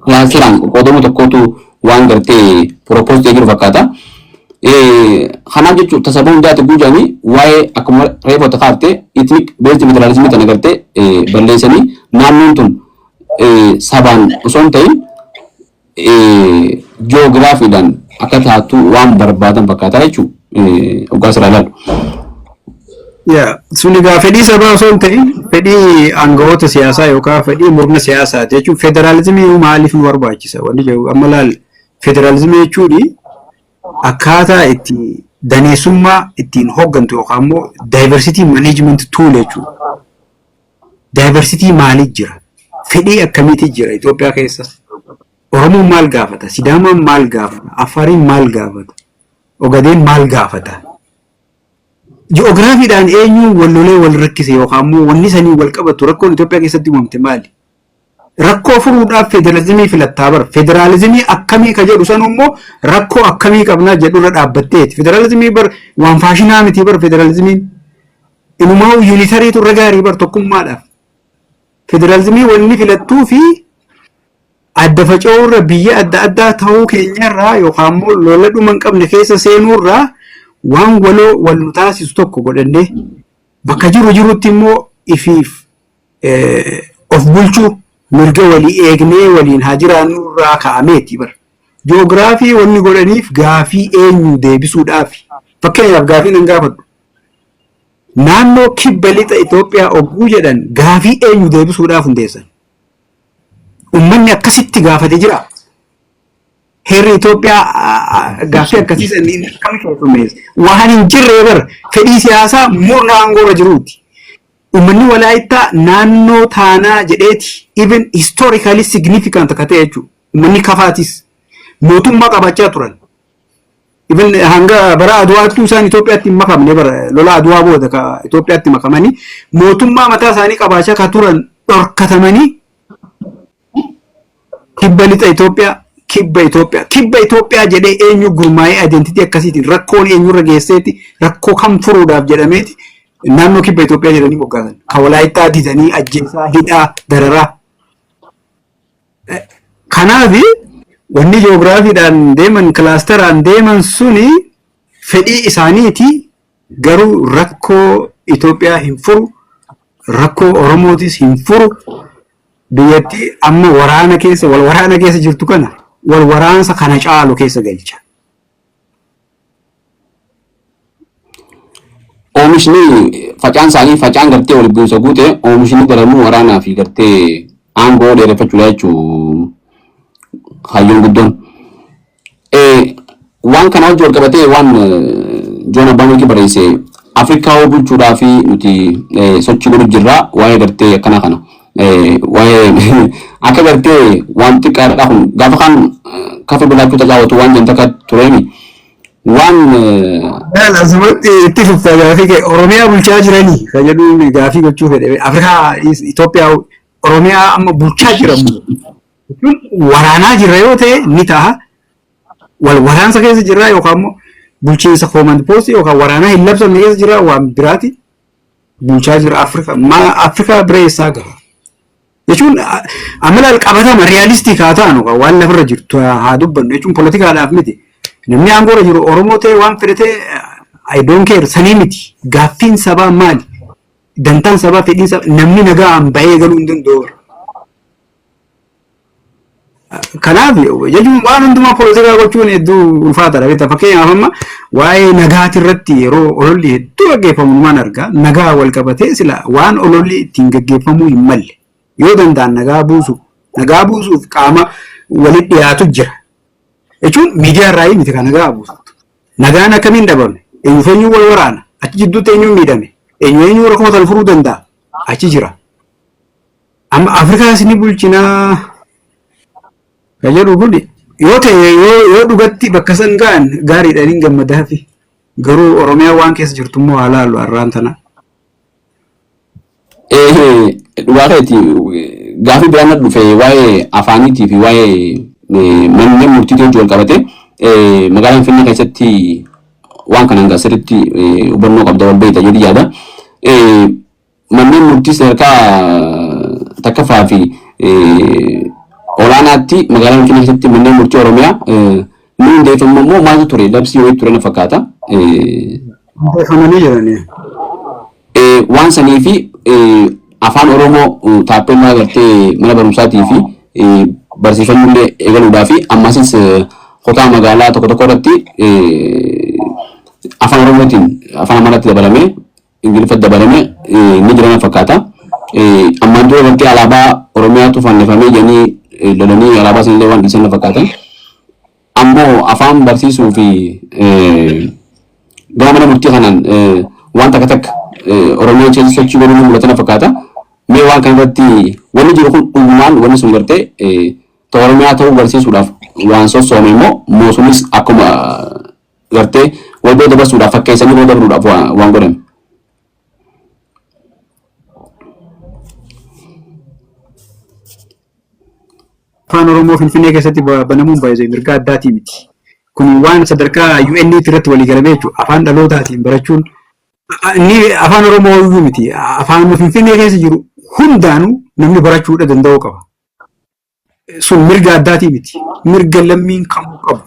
clusteran qooduu tokkotu waan gartee propose ta'e jiru fakkaata. Kanaaf jechuun tasabuu hundaati guujanii waa'ee akkuma reefota kaarte ethnic based federalism tan agartee balleessanii naannoon tun sabaan osoo hin ta'in ji'oogiraafiidhaan akka taatu waan barbaadan fakkaata jechuudha hoggaa sirraa ilaalu. Suni fedhii sabaa osoo hin ta'in fedhii aangawoota siyaasaa yookaan fedhii murna siyaasaa jechuun federaalizimii maaliif nu barbaachisa? Wanni jedhu amma laal federaalizimii jechuun akkaataa itti daneessummaa ittiin hooggantu yookaan immoo diversity management tool jechuudha. Diversity maaliif jira? Fedhii akkamiitii jira Itoophiyaa keessa? Oromoon maal gaafata? Sidaamaan maal gaafata? Afariin maal gaafata? Ogadeen maal gaafata? Ji'oogiraafiidhaan eenyuun wallolee wal rakkise yookaan immoo wanni sanii wal qabatu rakkoon Itoophiyaa keessatti uumamte maali? Rakkoo furuudhaaf federalizimii filattaa bara. Federalizimii akkamii ka jedhu san immoo rakkoo akkamii qabnaa jedhurra dhaabbatteeti. Federalizimii bara waan faashinaa miti bara federalizimiin. Inumaa yuunitariitu irra gaarii bara tokkummaadhaaf. Federalizimii wanni filattuu fi adda faca'uurra biyya adda addaa ta'uu keenyarraa yookaan immoo lola dhuma hin qabne keessa seenuurraa waan waloo wal nu taasisu tokko godhannee bakka jirutti immoo ifiif of bulchuu mirga walii eegnee waliin haa jiraannurraa ka'ameeti bara. Ji'oogiraafii wanni godhaniif gaafii eenyu deebisuudhaaf fakkeenyaaf gaafii nan gaafadhu. Naannoo kibba lixa Itoophiyaa ogguu jedhan gaafii eenyu deebisuudhaaf hundeessan. Uummanni akkasitti gaafate jira. Heerri Itoophiyaa gaafii akkasiisan kam keessummeessa. Waan hin jirre bara fedhii siyaasaa murna aangoorra jiruuti. Uummanni Walaayittaa naannoo taanaa jedheeti even historically significant akka ta'e jechuudha. Uummanni Kafaatis mootummaa qabachaa turan. Even hanga bara Aduwaattuu isaan Itoophiyaatti hin makamne bara lola Aduwaa booda ka Itoophiyaatti makamanii mootummaa mataa isaanii qabaachaa ka turan dhorkatamanii kibba lixa Itoophiyaa jedhee eenyu gurmaa'ee identitii akkasiitiin rakkoon eenyurra geesseeti rakkoo kam furuudhaaf jedhameeti naannoo kibba Itoophiyaa jedhanii moggaasan. Ka Walaayittaa didanii ajjeesaa hidhaa dararaa. Kanaaf wanni ji'oogiraafiidhaan deeman kilaasteraan deeman suni fedhii isaaniiti garuu rakkoo Itoophiyaa hin furu rakkoo Oromootis hin furu biyyatti amma waraana keessa jirtu kana wal waraansa kana caalu keessa galcha. Oomishni facaan isaanii facaan gartee wal buusa guute oomishni daramuu waraanaa fi gartee aangoo dheereffachuudha jechuudha. Hayyoon guddoon waan kana wajji wal qabatee waan Joon Abbaan barreesse Afrikaa bulchuudhaa fi nuti sochii godhu jirra waa'ee gartee akkana kana waa'ee akka gartee waan xiqqaadha kun gaafa kan kafa bilaachuu tajaawatu waan janta akka tureemi waan asumatti itti fuftaa gaafii Oromiyaa bulchaa jiranii kan jedhuun gaafii gochuu fedhe Afrikaa Itoophiyaa Oromiyaa amma bulchaa jiramu. Waraanaa jirra yoo ta'e ni ta'a. Wal waraansa keessa jirra yookaan immoo bulchiinsa command post yookaan waraanaa hin labsamne keessa jirra waan biraati. Bulchaa jira Afrikaa bira eessaa gaha. Jechuun amma laal qabatama realistic haa ta'anu waan lafarra jirtu haa dubbannu jechuun poolitikaadhaaf miti. Namni aangoorra jiru Oromoo ta'e waan fedhatee I don't care sanii miti. Gaaffiin sabaa maali? Dantaan sabaa fedhiin sabaa namni nagaan bahee galuu hin danda'u. Kanaaf jechuun waan hundumaa poolitikaa gochuun hedduu ulfaataadha. Beektaa fakkeenyaaf amma waa'ee nagaati irratti yeroo ololli hedduu gaggeeffamu maan argaa nagaa wal qabatee sila waan ololli ittiin gaggeeffamuu hin malle yoo danda'an nagaa buusuuf qaama walitti dhiyaatu jira. Jechuun miidiyaa irraa miti kan nagaa buusu. Nagaan akkamiin dhabame? Eenyu wal waraana? Achi jidduutti eenyuun miidhame? Eenyu rakkoo tal furuu danda'a? Achi jira. Amma Afrikaas ni bulchinaa kajedhu kun yoo ta'e yoo dhugatti bakka san ga'an gaariidhaan hin gammadaa fi garuu Oromiyaa waan keessa jirtu immoo haala halluu har'aan tana. Dhugaadhaati gaaffii biraan dhufe waa'ee afaaniitii fi waa'ee manneen murtiitii wajjin wal qabate magaalaan Finfinnee keessatti waan kanaan sirriitti hubannoo qabda wal beekta jedhi yaada. Manneen murtii sadarkaa takkaffaa fi olaanaatti magaalaan Finfinnee keessatti manneen murtii Oromiyaa ni hundeeffamu immoo maaltu ture labsii wayii ture na fakkaata. Hundeeffamanii jiranii. Waan sanii fi afaan Oromoo taappellaa gartee mana barumsaatii fi barsiifannullee eegaluudhaa fi ammasis kutaa magaalaa tokko tokko irratti afaan Oromootiin afaan Amaaraatti dabalamee Ingiliffatti dabalamee ni jiran fakkaata. Ammaan dura gartee alaabaa Oromiyaatu fannifamee jedhanii lolanii alaabaa sanillee waan dhiisan fakkaatan. Ammoo afaan barsiisuu fi gara mana murtii kanaan waan takka Oromiyaa keessa sochii godhuu mul'atan fakkaata. Mee waan kan irratti wanni jiru kun dhugumaan wanni sun gartee Oromiyaa ta'uu barsiisuudhaaf waan sossoome immoo moosunis akkuma gartee wal bira dabarsuudhaaf fakkeessanii bira dabaluudhaaf waan godhame. Afaan Oromoo Finfinnee keessatti banamuun baay'ee mirga addaatii miti. Kun waan sadarkaa UN irratti walii galamee jechuudha. Afaan dhalootaatiin barachuun inni afaan Oromoo iyyuu miti. Afaan Finfinnee keessa jiru hundaanuu namni barachuudha danda'uu qaba. Sun mirga addaatii miti. Mirga lammiin kamuu qabu.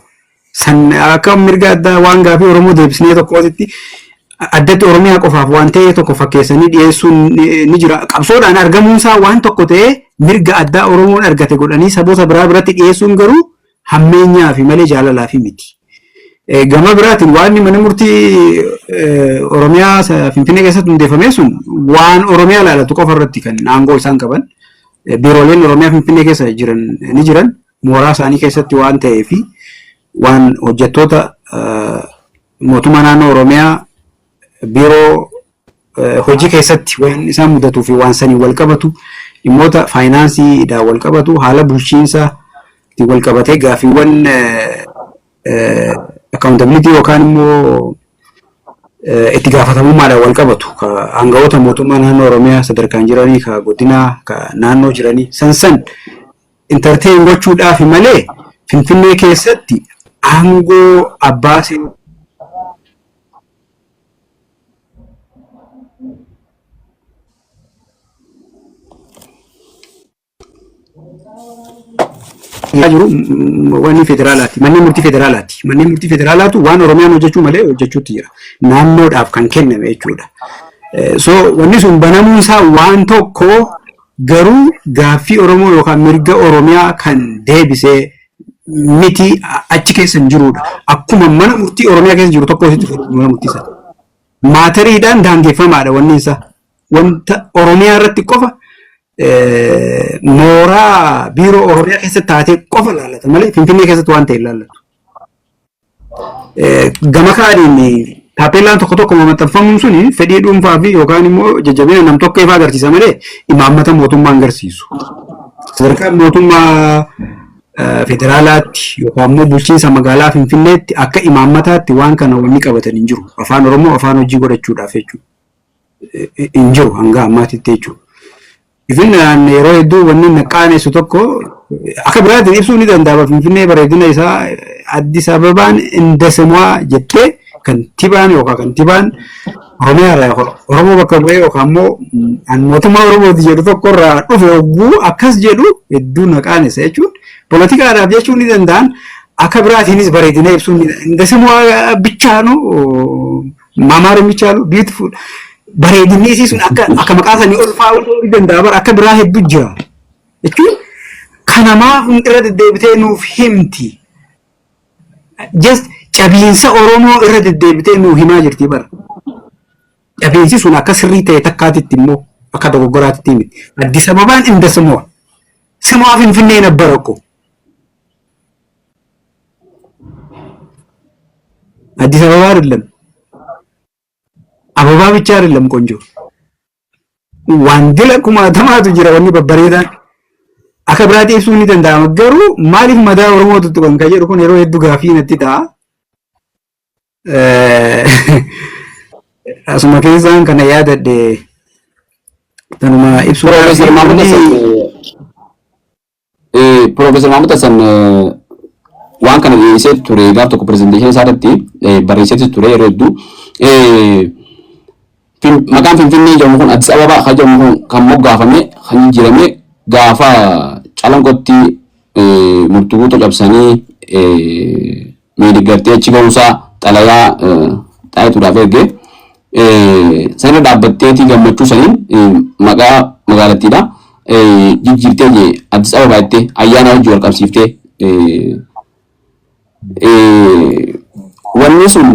San akka mirga addaa waan gaafii Oromoo deebisnee tokkotti addatti Oromiyaa qofaaf waan ta'e tokko fakkeessanii dhiyeessuun ni jira. Qabsoodhaan argamuunsaa waan tokko ta'ee mirga addaa Oromoon argate godhanii saboota biraa biratti dhiyeessuun garuu hammeenyaa fi malee jaalalaa fi miti. Gama biraatiin waan mana murtii Oromiyaa Finfinnee keessatti hundeeffame sun waan Oromiyaa ilaalatu qofa irratti kan aangoo isaan qaban. Biirooleen Oromiyaa Finfinnee keessa ni jiran mooraa isaanii keessatti waan ta'ee fi waan hojjettoota mootummaa naannoo Oromiyaa biiroo hojii keessatti waan isaan mudatuu fi waan sanii wal qabatu dhimmoota faayinaansiidhaan wal qabatu haala bulchiinsaa wal qabatee gaaffiiwwan accountability yookaan immoo itti gaafatamummaadhaan wal qabatu aangawoota mootummaa naannoo Oromiyaa sadarkaan jiranii ka godinaa ka naannoo jiranii san entertain gochuudhaaf malee Finfinnee keessatti aangoo abbaa jiru wanni federaalaati. Manneen murtii federaalaati. Manneen murtii federaalaatu waan Oromiyaan hojjechuu malee hojjechuutti jira. Naannoodhaaf kan kenname jechuudha. So wanni sun banamuun isaa waan tokko garuu gaaffii Oromoo yookaan mirga Oromiyaa kan deebisee miti achi keessa hin jirudha. Akkuma mana murtii Oromiyaa keessa jiru tokko isitti mana murtii sana. Maateriidhaan daangeffamaadha wanni isaa. Wanta Oromiyaa irratti qofa mooraa biiroo Oromiyaa keessatti taatee qofa ilaallata malee Finfinnee keessatti waan ta'e ilaallatu. Gama kaaniin taappeellaan tokko tokko maxxanfamuun suni fedhii dhuunfaa fi yookaan immoo jajjabina nam tokko ifaa agarsiisa malee imaammata mootummaa agarsiisu. Sadarkaa mootummaa federaalaatti yookaan immoo bulchiinsa magaalaa Finfinneetti akka imaammataatti waan kana wanni qabatan hin jiru. Afaan Oromoo afaan hojii godhachuudhaaf jechuudha. Hin jiru hanga ammaatitti jechuudha. Ifin yeroo hedduu wanni naqaaneessu tokko akka biraatiin ibsuu ni danda'a. Finfinnee bareedina isaa Addis Ababaan indasemaa jettee kantiibaan yookaan kantiibaan Oromiyaa irraa Oromoo bakka bu'ee yookaan immoo mootummaa Oromooti jedhu tokko irraa dhufe hogguu akkas jedhu hedduu naqaaneessa jechuun poolitikaadhaaf jechuu ni danda'an. Akka biraatiinis bareedina ibsuu ni danda'a. Indasemaa bichaanu maamaaruun bichaanu beautiful. Bareedinni isii sun akka maqaa sanii ol faa'uu ni danda'a bara akka biraa hedduu jira jechuun kanamaaf irra deddeebitee nuuf himti. Just cabiinsa Oromoo irra deddeebitee nuuf himaa jirti bara. Cabiinsi sun akka sirrii ta'e takkaatitti immoo akka dogoggoraatti miti. Addis Ababaan inda Simo'a. Simo'a Finfinneen abbaraqo. Addis Ababaa አይደለም አበባ ብቻ አይደለም ቆንጆ ዋንድለ ኩማተማቱ ጅራ ወኒ በበሬዳን አከብራቴ ሱኒ ተንዳመገሩ ማሊፍ መዳ ኦሮሞ ተጥቆን ከጀሩ ኮን የሮ ሄዱ ጋፊ ነቲታ asuma keessaan kana yaadadhe tanuma ibsu Professor Mahmud Hassan waan kana dhiyeessee ture gaaf tokko presentation isaarratti barreessee ture yeroo hedduu maqaan Finfinnee jedhamu kun Addis Ababaa kan jedhamu kun kan moggaafame kan jijjiirame gaafa calanqootti murtuu guutuu cabsanii miidhaggartee achi ga'uusaa xalayaa xaayituudhaaf ergee sana dhaabbatteetii gammachuu saniin maqaa magaalattiidha jijjiirtee jee Addis Ababaa jettee ayyaana hojii wal qabsiiftee wanni sun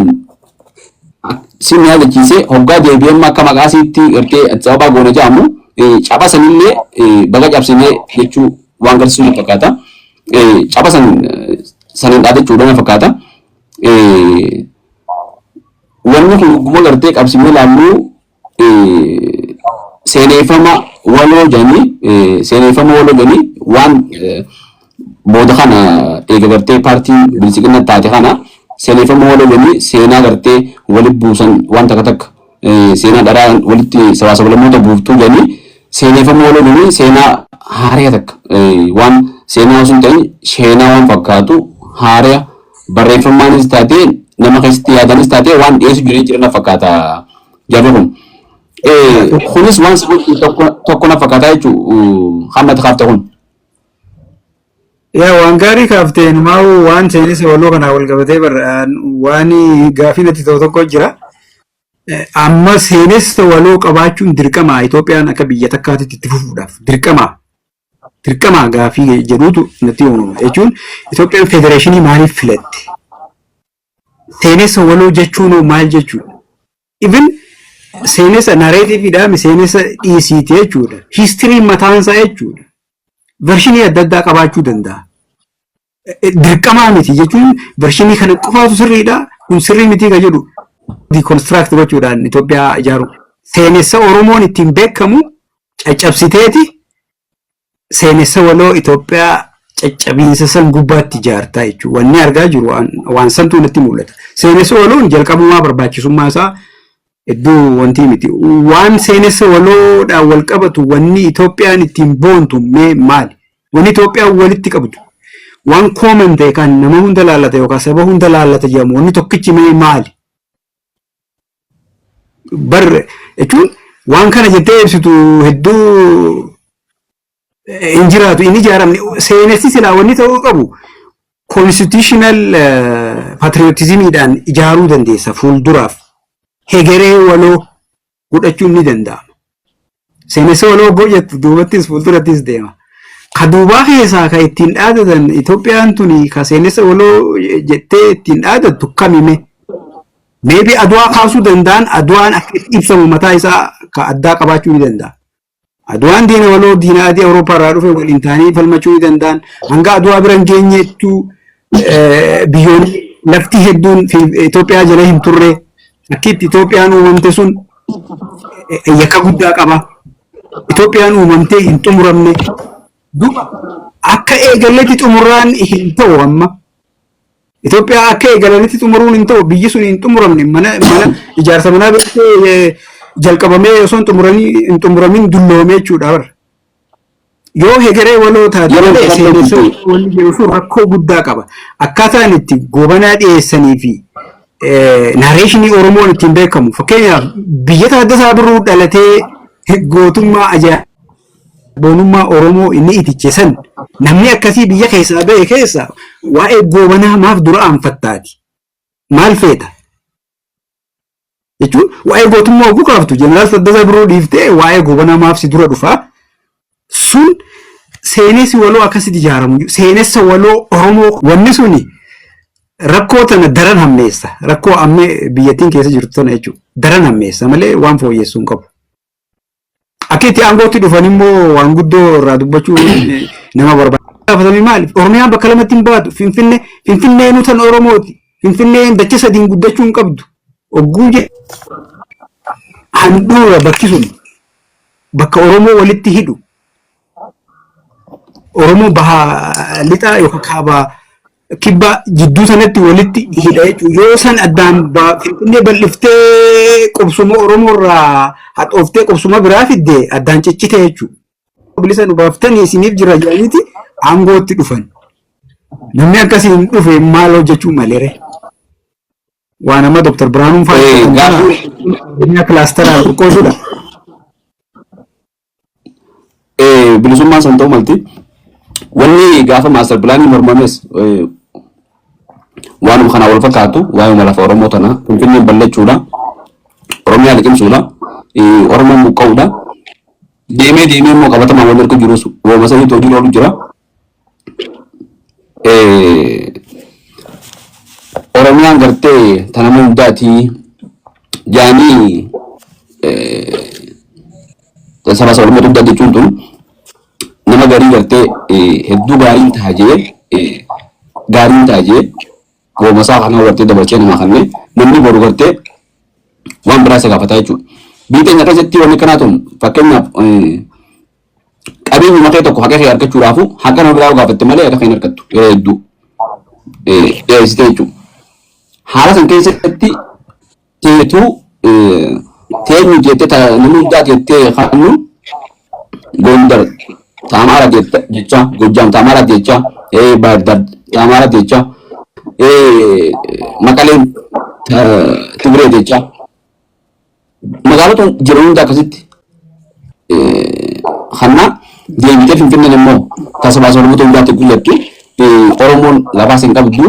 sin yaadachiisee hoggaa deebi'een akka maqaasiitti gartee Addis Ababaa goone jedhamu caba sanillee baga cabsinee jechuu waan agarsiisu fakkaata. Caba saniin dhaadachuudhaan fakkaata. Wanni kun dhuguma gartee qabsiifnee ilaallu seeneeffama waloo jedhanii waan booda kana eega gartee paartii bilisiqina taate kana seeneeffama waloo jedhanii seenaa gartee walitti buusan waan takka seenaa dharaa walitti sabaasabalammoota buuftuu jedhanii seeneeffama waloo jedhanii seenaa haaraa takka waan seenaa sun ta'in seenaa waan fakkaatu haaraa barreeffamaanis taatee nama keessatti yaadanis taatee waan dhiyeessu jireenya fakkaata jarri kun. Kunis waan tokko na fakkaata jechuun hamma kaafte kun. Yaa waan gaarii kaafteen maa'u waan seenessa waloo kanaa wal qabatee waan gaafii natti ta'u tokko jira. Amma seenessa waloo qabaachuun dirqama Itoophiyaan akka biyya takkaatitti itti fufuudhaaf dirqama gaafii jedhuutu natti uumama jechuun Itoophiyaan federeeshinii maaliif filatte? Seenessa waloo jechuun maal jechuudha? Even seenessa nareetiifiidhaan seenessa dhiisiiti jechuudha. Hiistiriin mataansaa jechuudha. Vershinii adda addaa qabaachuu danda'a. Dirqamaa miti jechuun vershinii kana qofaatu sirriidha. Kun sirrii miti kan jedhu deconstruct gochuudhaan Itoophiyaa ijaaru. Seenessa Oromoon ittiin beekamu caccabsiteeti seenessa waloo Itoophiyaa caccabiinsa san gubbaatti ijaartaa jechuudha. Wanni argaa jiru waan santuu natti mul'ata. Seenessa waloon jalqabumaa barbaachisummaa isaa iddoo wanti miti. Waan seenessa waloodhaan wal qabatu wanni Itoophiyaan ittiin boontu maali? Wanni Itoophiyaan walitti qabdu waan kooman ta'e kan nama hunda laallata yookaan saba hunda laallata jedhamu wanni tokkichi maali? Jechuun waan kana jettee ibsitu hedduu hin jiraatu inni ijaaramne seenessi silaa wanni ta'uu qabu constitutional patriotismiidhaan ijaaruu dandeessa fuulduraaf. Hegeree waloo godhachuun ni danda'ama. Seenessa waloo jettu duubattis fuuldurattis deema. Ka duubaa keessaa kan ittiin dhaadatan Itoophiyaan tuni ka seenessa waloo jettee ittiin dhaadattu kamime? Maybe Adwaa kaasuu danda'an Adwaan akka ibsamu mataa isaa ka addaa qabaachuu ni danda'a. Adwaan diina waloo diina adii Awurooppaa irraa dhufe waliin ta'anii falmachuu ni danda'an. Hanga Adwaa bira hin geenyeettu biyyoonni lafti hedduun Itoophiyaa jala hin turre. Akkiitti Itoophiyaan uumamte sun yakka guddaa qaba. Itoophiyaan uumamtee hin xumuramne. Duuba akka eegaletti xumuraan hin ta'u amma. Itoophiyaa akka eegaletti xumuruun hin ta'u biyyi sun hin xumuramne mana ijaarsa manaa beektee jalqabamee osoo hin xumuramin dulloomee jechuudha bara. Yoo hegeree waloo taate malee seenessa wanni jedhu sun rakkoo guddaa qaba. Akkaataan itti goobanaa dhiyeessanii fi nareeshinii Oromoon ittiin beekamu fakkeenyaaf biyya Taaddasaa Birruu dhalatee gootummaa ajaa'ibummaa Oromoo inni itiche san namni akkasii biyya keessaa ba'e keessa waa'ee goobanaa maaf dura aanfattaati? Maal feeta? Jechuun waa'ee gootummaa oguu qaaftu jeneraal Taaddasaa Birruu dhiiftee waa'ee goobanaa maaf si dura dhufaa? Sun seenessi waloo akkasitti ijaaramu seenessa waloo Oromoo wanni suni rakkoo tana daran hammeessa rakkoo amma biyyattiin keessa jirtu tana jechuudha daran hammeessa malee waan fooyyessuun qabu. Akkeetti aangootti dhufan immoo waan guddoo irraa dubbachuu nama barbaada. Gaafatami maaliif Oromiyaan bakka lamatti hin baatu Finfinnee nutan Oromooti Finfinneen dacha sadiin guddachuu hin qabdu ogguu je handhuura bakki sun bakka Oromoo walitti hidhu Oromoo baha lixaa yookaan kaaba kibba jidduu sanatti walitti hidha jechuudha. Yoo san addaan Finfinnee bal'iftee qubsuma Oromoo irraa haxooftee qubsuma biraa fidde addaan ciccite jechuudha. Bilisa nu baaftanii isiniif jira jedhaniiti aangootti dhufan. Namni akkasiin dhufe maal hojjechuu malee waan amma Dr. Biraanuun fa'aa kilaasteraa qoqqooduudha. Bilisummaan san ta'u malti wanni gaafa maaster pilaanii mormames waanuma kana wal fakkaatu waa'ee lafa Oromoo tana Finfinneen ballechuudha Oromiyaa liqimsuudha Oromoon buqqa'uudha deemee immoo qabatamaa wal erga jirus wooma sanii hojii oolu jira Oromiyaan gartee tana hundaatii jaanii saba Oromoo hundaa jechuun tun nama garii gartee hedduu gaariin taajee gaariin taajee wooma isaa kana gartee dabalchee nama kanneen namni boru gartee waan biraa isa gaafataa jechuudha. Biyya keenya keessatti wanni kanaa tun fakkeenyaaf qabeenyi mataa tokko haqa kee argachuudhaafu haqa nama biraa gaafatte malee haqa kee hin argattu yeroo hedduu dhiyeessite jechuudha. Haala san keessatti teetuu teenyu jettee namni hundaa jettee kannu Gondar Tamara jecha Gojjam Tamara jecha Bahardar Tamara jecha Maqaleen Tigree jecha magaalota jiran hunda akkasitti kanna deebitee Finfinneen immoo tasabaa Oromoo hundaatti gullattu Oromoon lafaas hin qabdu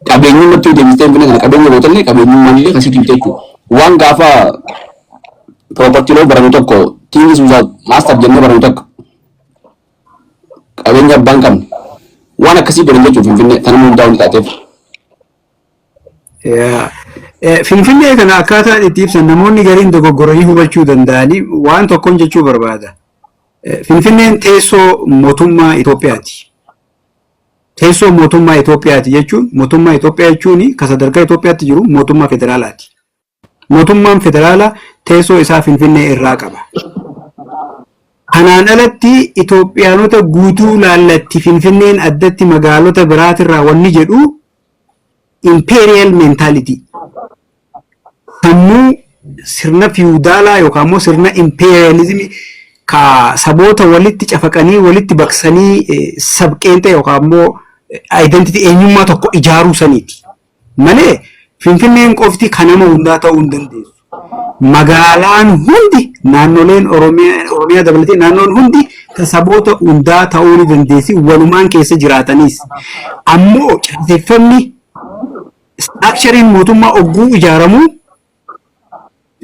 qabeenyummaatti deebitee Finfinneen kana qabeenya gootallee qabeenyummaan illee kasitti jechuudha. Waan gaafa property law baramu tokko tingis without master jennee baramu tokko qabeenya abbaan qabne waan akkasii godhan jechuudha Finfinnee kana hundaa hundi taateef. Finfinnee kana akkaataan itti ibsan namoonni gariin dogoggoranii hubachuu danda'anii waan tokkoon jechuu barbaada. Finfinneen teessoo mootummaa Itoophiyaati. Teessoo mootummaa Itoophiyaati jechuun mootummaa Itoophiyaa jechuun kan sadarkaa Itoophiyaatti jiru mootummaa federaalaati. Mootummaan federaalaa teessoo isaa Finfinnee irraa qaba. Kanaan alatti Itoophiyaanota guutuu laallatti Finfinneen addatti magaalota biraatirraa wanni jedhu imperial mentality. Sammuu sirna feudaalaa yookaan immoo sirna imperialismii ka saboota walitti cafaqanii walitti baqsanii sabqeenta yookaan immoo identity eenyummaa tokko ijaaruu saniiti. Malee Finfinneen qofti kanama hundaa ta'uu hin dandeessu. Magaalaan hundi naannoleen Oromiyaa dabalatee naannoon hundi kan saboota hundaa ta'uu ni dandeessi walumaan keessa jiraatanis. Ammoo caaseffamni structurein mootummaa ogguu ijaaramu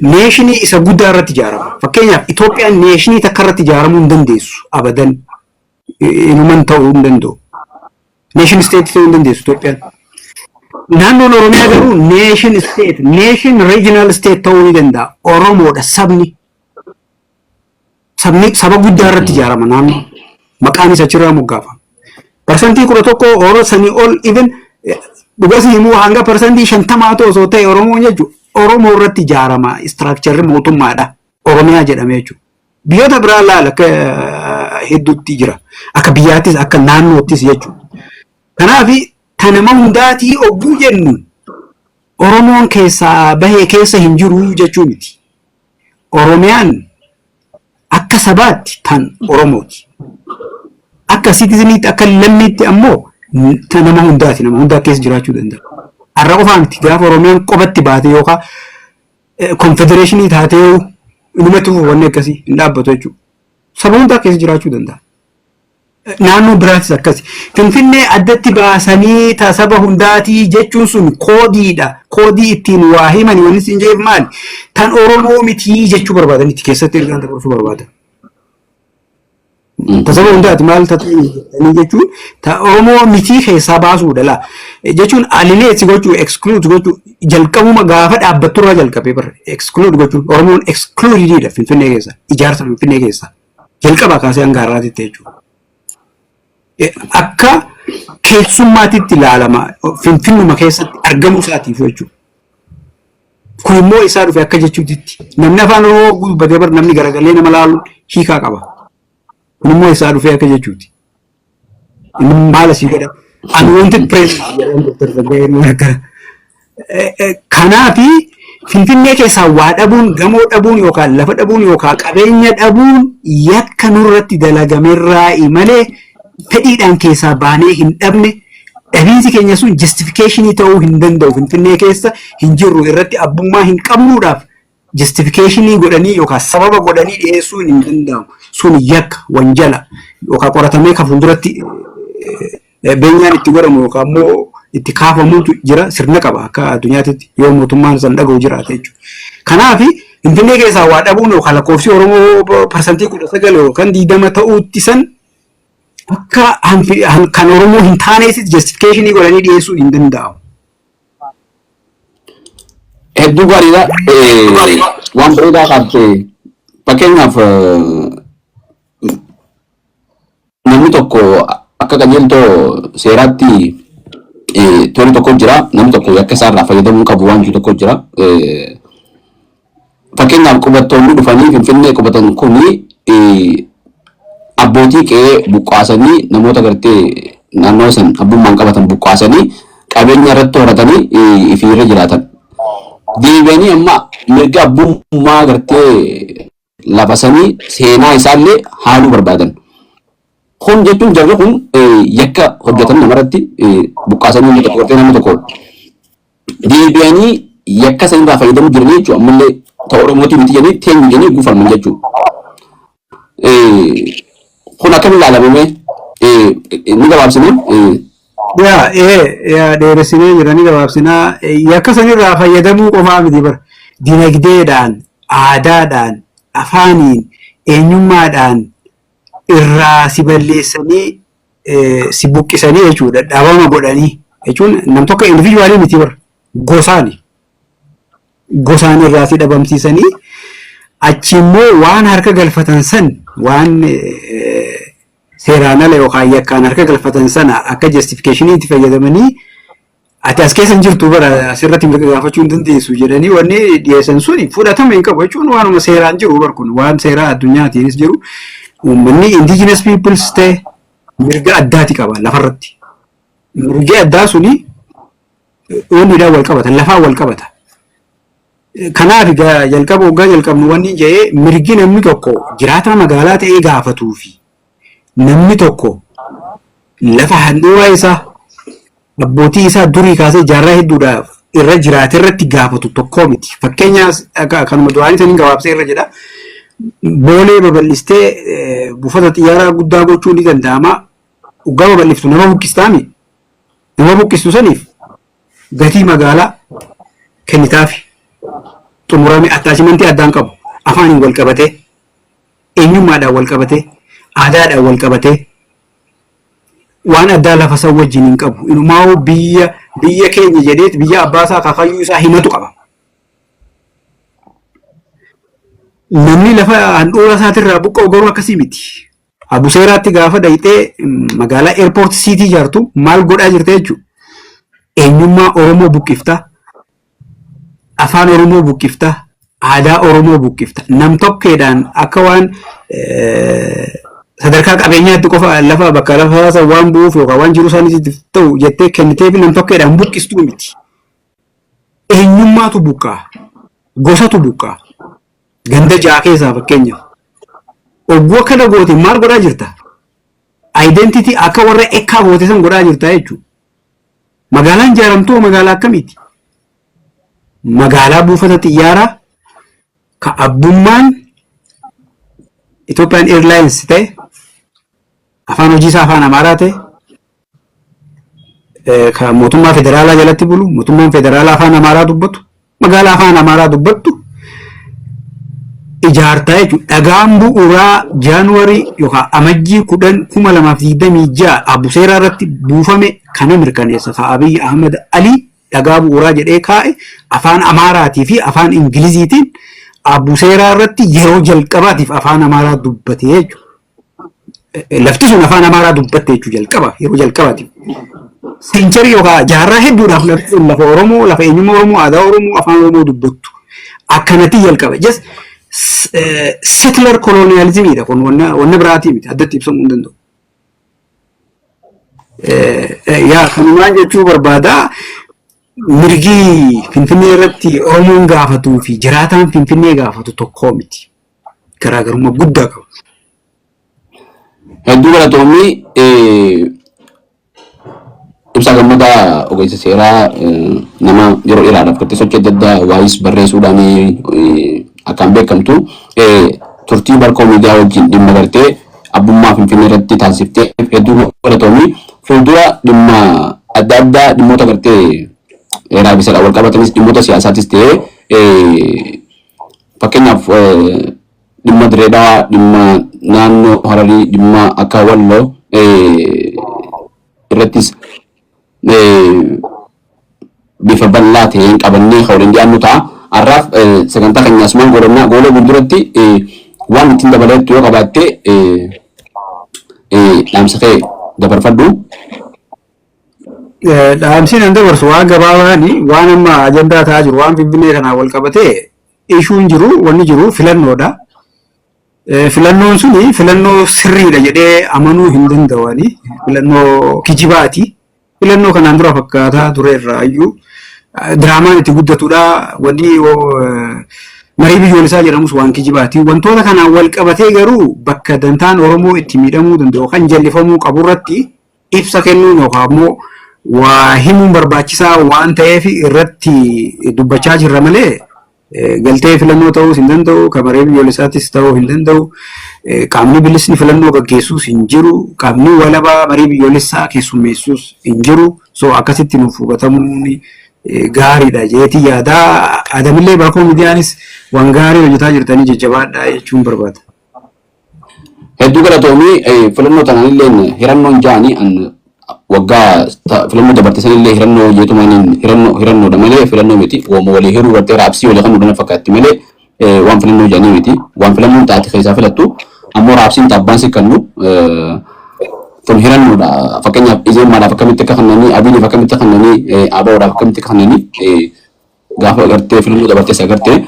neeshinii isa guddaa irratti ijaarama. Fakkeenyaaf Itoophiyaan neeshinii takka irratti ijaaramuu hin dandeessu abadan inuman ta'uu hin danda'u. Nation state ta'uu hin dandeessu Itoophiyaan. Naannoon Oromiyaa garuu nation state, nation regional state ta'uu ni danda'a. Oromoodha sabni. Saba guddaa irratti ijaarama naannoo. Maqaan isa achirraa moggaafama. Parsantii 11 Oromoo sanii ol even dhugas himuu hanga parsantii 50 osoo ta'e Oromoon jechuudha. Oromoo irratti ijaarama structure mootummaadha. Oromiyaa jedhame jechuudha. Biyyoota biraa laala akka hedduutti jira. Akka biyyaattis akka naannoottis jechuudha. Kanaaf tanama hundaatii ogguu jennu Oromoon keessaa bahee keessa hin jiru jechuu miti. Oromiyaan akka sabaatti tan Oromooti. Akka citizeniitti akka lammiitti ammoo tanama hundaati. Nama hundaa keessa jiraachuu danda'a. Har'a qofaa miti gaafa Oromiyaan qofatti baate yookaan konfedereeshinii taatee inumatti wanni akkasii hin dhaabbatu jechuudha. Saba hundaa keessa jiraachuu danda'a. Naannoo biraatis akkasi. Finfinnee addatti baasanii saba hundaatii jechuun sun koodiidha. Koodii ittiin waa himanii wanni siin jeef maali? Tan Oromoo mitii jechuu barbaadan itti keessatti ergaan dabarsuu barbaadan. Tasawwa hundaati maal ta'anii jechuun Oromoo mitii keessaa baasuudha laa. Jechuun alineetsi gochuu exclude gochuu jalqabuma gaafa dhaabbatturraa jalqabee bara exclude gochuun Oromoon excludeedha Finfinnee keessa ijaarsa Finfinnee keessa jalqabaa kaasee hanga har'aatitti jechuudha. Akka keessummaatitti ilaalama Finfinnuma keessatti argamuu isaatiif jechuudha. Kun immoo isaa dhufe akka jechuutitti namni afaan Oromoo dubbatee bara namni garagalee nama laaluun hiikaa qaba. Kun immoo isaa dhufee akka jechuuti. Maal asii godha? Unwanted presence. Kanaafi Finfinnee keessaa waa dhabuun, gamoo dhabuun yookaan lafa dhabuun yookaan qabeenya dhabuun yakka nurratti dalagamerraa malee fedhiidhaan keessaa baanee hin dhabne. Dhabiinsi keenya sun justificationii ta'uu hin danda'u. Finfinnee keessa hin jirru irratti abbummaa hin qabnuudhaaf justificationii godhanii yookaan sababa godhanii dhiyeessuu hin danda'amu. Sun yakka wanjala yookaan qoratamee kan fuulduratti beenyaan itti godhamu yookaan immoo itti kaafamuutu jira sirna qaba akka addunyaatti yoo mootummaan san dhaga'u jiraate jechuudha. Kanaaf Finfinnee keessaa waa dhabuun yookaan lakkoofsi Oromoo parsantii 19 yookaan 20 ta'uutti san akka kan Oromoo hin taaneef justificationii godhanii dhiyeessuu hin danda'amu. Hedduu gaariidha. Waan bareedaa qabdee fakkeenyaaf namni tokko akka qajeeltoo seeraatti tooni tokko jira. Namni tokko yakka isaarraa fayyadamuu qabu waan jiru tokko jira. Fakkeenyaaf qubattoonni dhufanii Finfinnee qubatan kuni abbootii qe'ee buqqaasanii namoota gartee naannoo san abbummaan qabatan buqqaasanii qabeenya irratti horatanii ifiirra jiraatan. Deebi'anii amma mirga abbummaa gartee lafasanii seenaa isaallee haaluu barbaadan. Kun jechuun jarri kun yakka hojjetan namarratti buqqaasanii inni tokko gartee namni tokko deebi'anii yakka sanirraa fayyadamuu jiranii jechuudha. Ammallee ta'uu Oromootii miti jedhanii teenyu jedhanii guufaman jechuudha. Kun akkam ilaalamame ni gabaabsinee. Dheeressinee jiranii gabaabsinaa yakka sanirraa fayyadamuu qofaa miti bara dinagdeedhaan, aadaadhaan, afaaniin, eenyummaadhaan irraa si balleessanii si buqqisanii jechuudha. Dhabama godhanii jechuun nam tokko individuaalii miti bara gosaan irraa si dhabamsiisanii achi immoo waan harka galfatan san waan seeraan ala yookaan yakkaan harka galfatan sana akka justificationii itti fayyadamanii ati as keessa hin jirtu bara asirratti mirga gaafachuu hin dandeessu jedhanii wanni dhiyeessan suni fudhatama hin qabu jechuun waanuma seeraan jiru bara kun waan seeraa addunyaatiinis jiru uummanni indigenous peoples ta'e mirga addaati qaba lafarratti. Mirgi addaa suni ooniidhaan wal qabata lafaan wal qabata. Kanaaf jalqaba waggaa jalqabnu wanni jedhee mirgi namni tokko jiraataa magaalaa ta'ee gaafatuu fi namni tokko lafa handhuura isaa abbootii isaa durii kaasee jaarraa hedduudhaaf irra jiraate irratti gaafatu tokko miti. Fakkeenyaaf kanuma duraanii saniin gabaabsee irra jedha. Boolee babal'istee buufata xiyyaaraa guddaa gochuu ni danda'ama. Waggaa babal'iftu nama buqqistaami. Nama buqqistu saniif gatii magaalaa kennitaaf xumurame attaachimentii addaan qabu. Afaaniin wal qabatee, eenyummaadhaan wal qabatee, aadaadhaan wal qabatee waan addaa lafa san wajjin hin qabu. Inumaa biyya keenya jedheet biyya abbaasaa kakayyuu isaa himatu qaba. Namni lafa handhuura isaatirraa buqqa'u garuu akkasii miti. Abu Seeraatti gaafa dhayxee magaalaa Airport City ijaartu maal godhaa jirte jechuudha. Eenyummaa Oromoo buqqifta, afaan Oromoo buqqifta, aadaa Oromoo buqqifta. Nam tokkeedhaan akka waan sadarkaa qabeenyaatti qofa lafa bakka lafa san waan bu'uuf yookaan waan jiru isaaniitiif ta'u jettee kenniteef nam tokkeedhaan buqqistuu miti. Eenyummaatu buqqaa, gosatu buqqaa. Ganda ja'a keessaa fakkeenyaaf. Ogguu akkana goote maal godhaa jirta? Identity akka warra ekkaa goote san godhaa jirta jechuudha. Magaalaan ijaaramtuu magaalaa akkamiiti? Magaalaa buufata xiyyaaraa ka abbummaan Ethiopian Airlines ta'e afaan hojii isaa afaan Amaaraa ta'e ka mootummaa federaalaa jalatti bulu mootummaan federaalaa afaan Amaaraa dubbatu magaalaa afaan Amaaraa dubbattu ijaartaa jechuudha. Dhagaan bu'uuraa Jaanuwarii yookaan amajjii 10,2026 Abuseeraa irratti buufame kana mirkaneessa. Abiy Ahmed Ali dhagaa bu'uuraa jedhee kaa'e afaan Amaaraatii fi afaan Ingiliziitiin Abuseeraa irratti yeroo jalqabaatiif afaan Amaaraa dubbate jechuudha. Lafti sun afaan Amaaraa dubbatte jechuudha jalqaba yeroo jalqabaatiif. Seencharii yookaan jaarraa hedduudhaaf lafa Oromoo, lafa eenyummaa Oromoo, aadaa Oromoo, afaan Oromoo dubbattu akkanatti jalqaba. Just settler colonialismidha kun wanna biraatii miti addatti ibsamuu hin danda'u. Yaa kanumaan jechuu barbaada mirgi Finfinnee irratti Oromoon gaafatuu fi jiraataan Finfinnee gaafatu tokkoo miti. Garaagarummaa guddaa qabu. Hedduu galatoomii ibsa gammadaa ogeessa seeraa nama yeroo dheeraadhaaf kan sochii adda addaa waa'is barreessuudhaan akkaan beekamtu turtii barkoo miidiyaa wajjin dhimma gartee abbummaa Finfinnee irratti taasiftee hedduu galatoomii fuuldura dhimma adda addaa dhimmoota gartee raabisa wal qabatanis dhimmoota siyaasaatis ta'ee fakkeenyaaf dhimma Direedawaa, dhimma naannoo Hararii, dhimma akka Walloo irrattis bifa bal'aa ta'een qabannee hawleen dhiyaannu ta'a. Har'aaf sagantaa keenya asumaan godhannaa gooloo gulduratti waan ittiin dabaletti yoo qabaatte dhaamsa kee dabarfadhu. Dhaamsiin an dabarsu waan gabaabaani waan amma ajandaa ta'aa jiru waan Finfinnee kanaan wal qabatee ishuun jiru wanni jiru filannoodha. Filannoon suni filannoo sirriidha jedhee amanuu hin danda'ani. Filannoo kijibaati. Filannoo kanaan dura fakkaataa ture irraa iyyuu diraamaan itti guddatudha. Wanni marii biyyoolessaa jedhamus waan kijibaati. Wantoota kanaan wal qabatee garuu bakka dantaan Oromoo itti miidhamuu danda'u kan jallifamuu qabu irratti ibsa kennuun yookaan immoo waa himuun barbaachisaa waan ta'eef irratti dubbachaa jirra malee galtee filannoo ta'uu hin danda'u, kamaree biyyoolessaattis ta'uu hin danda'u, qaamni bilisni filannoo gaggeessuus hin jiru, qaamni walabaa marii biyyoolessaa keessummeessuus hin jiru. So akkasitti nuuf hubatamuun gaariidha jeetii yaadaa. Adamillee barkoo miidiyaanis waan gaarii hojjetaa jirtanii jajjabaadhaa jechuun barbaada. Hedduu galatoomii filannoo tanaan hirannoon jaanii waggaa filannoo dabartisan illee hirannoo jeetumaan hirannoodha malee filannoo miti. Wooma walii hiruu gartee raabsii walii kan nudana fakkaatti malee waan filannoo jaanii miti. Waan filannoon taate keessaa filattu ammoo raabsiin taabbaan si kennu kun hirannoodha. Fakkeenyaaf Izeemaadhaaf akkamitti akka kennanii, Abiiniif akkamitti akka kennanii, Abaa'oodhaaf akkamitti akka kennanii gaafa gartee filannoo dabarteessa gartee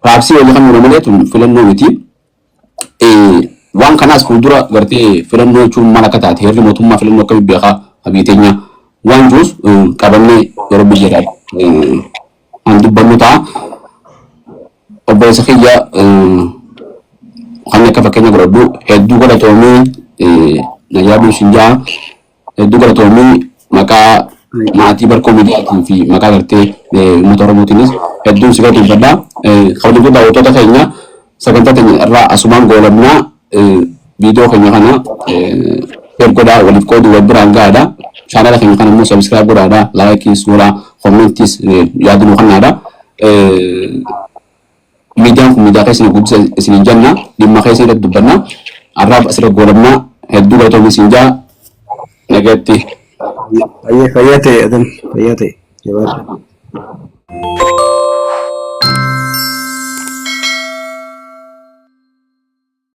raabsii walii kan nudana malee tun filannoo miti. Waan kanaas fuuldura gartee filannoo jechuun maal akka taate heerri mootummaa filannoo akkamitti beekaa biyya waan jirus qabannee yeroo biyyaadhaan waan dubbannu ta'a. Obboleessa kiyya kan akka fakkeenya godhadhu hedduu galatoomii na yaaduu isin jaa hedduu galatoomii maqaa maatii barkoo miidiyaatiin fi maqaa gartee uummata Oromootiinis hedduun si galateeffadha. Kabajamtoota daawwattoota keenya sagantaa keenya irraa asumaan goolabnaa. Video keenya kana ergoodhaa waliif qooduu wal biraan gahaadha. Chaanala keenya kana immoo subscribe godhaadha. Like, suuraa, commentis yaaduu kannaadha. Miidiyaan kun miidiyaa keessan guddisa isin jenna. Dhimma keessa irratti dubbanna. Har'aaf asirra goolabnaa hedduu galatoomii isin jaa nagatti. Fayyaa ta'e.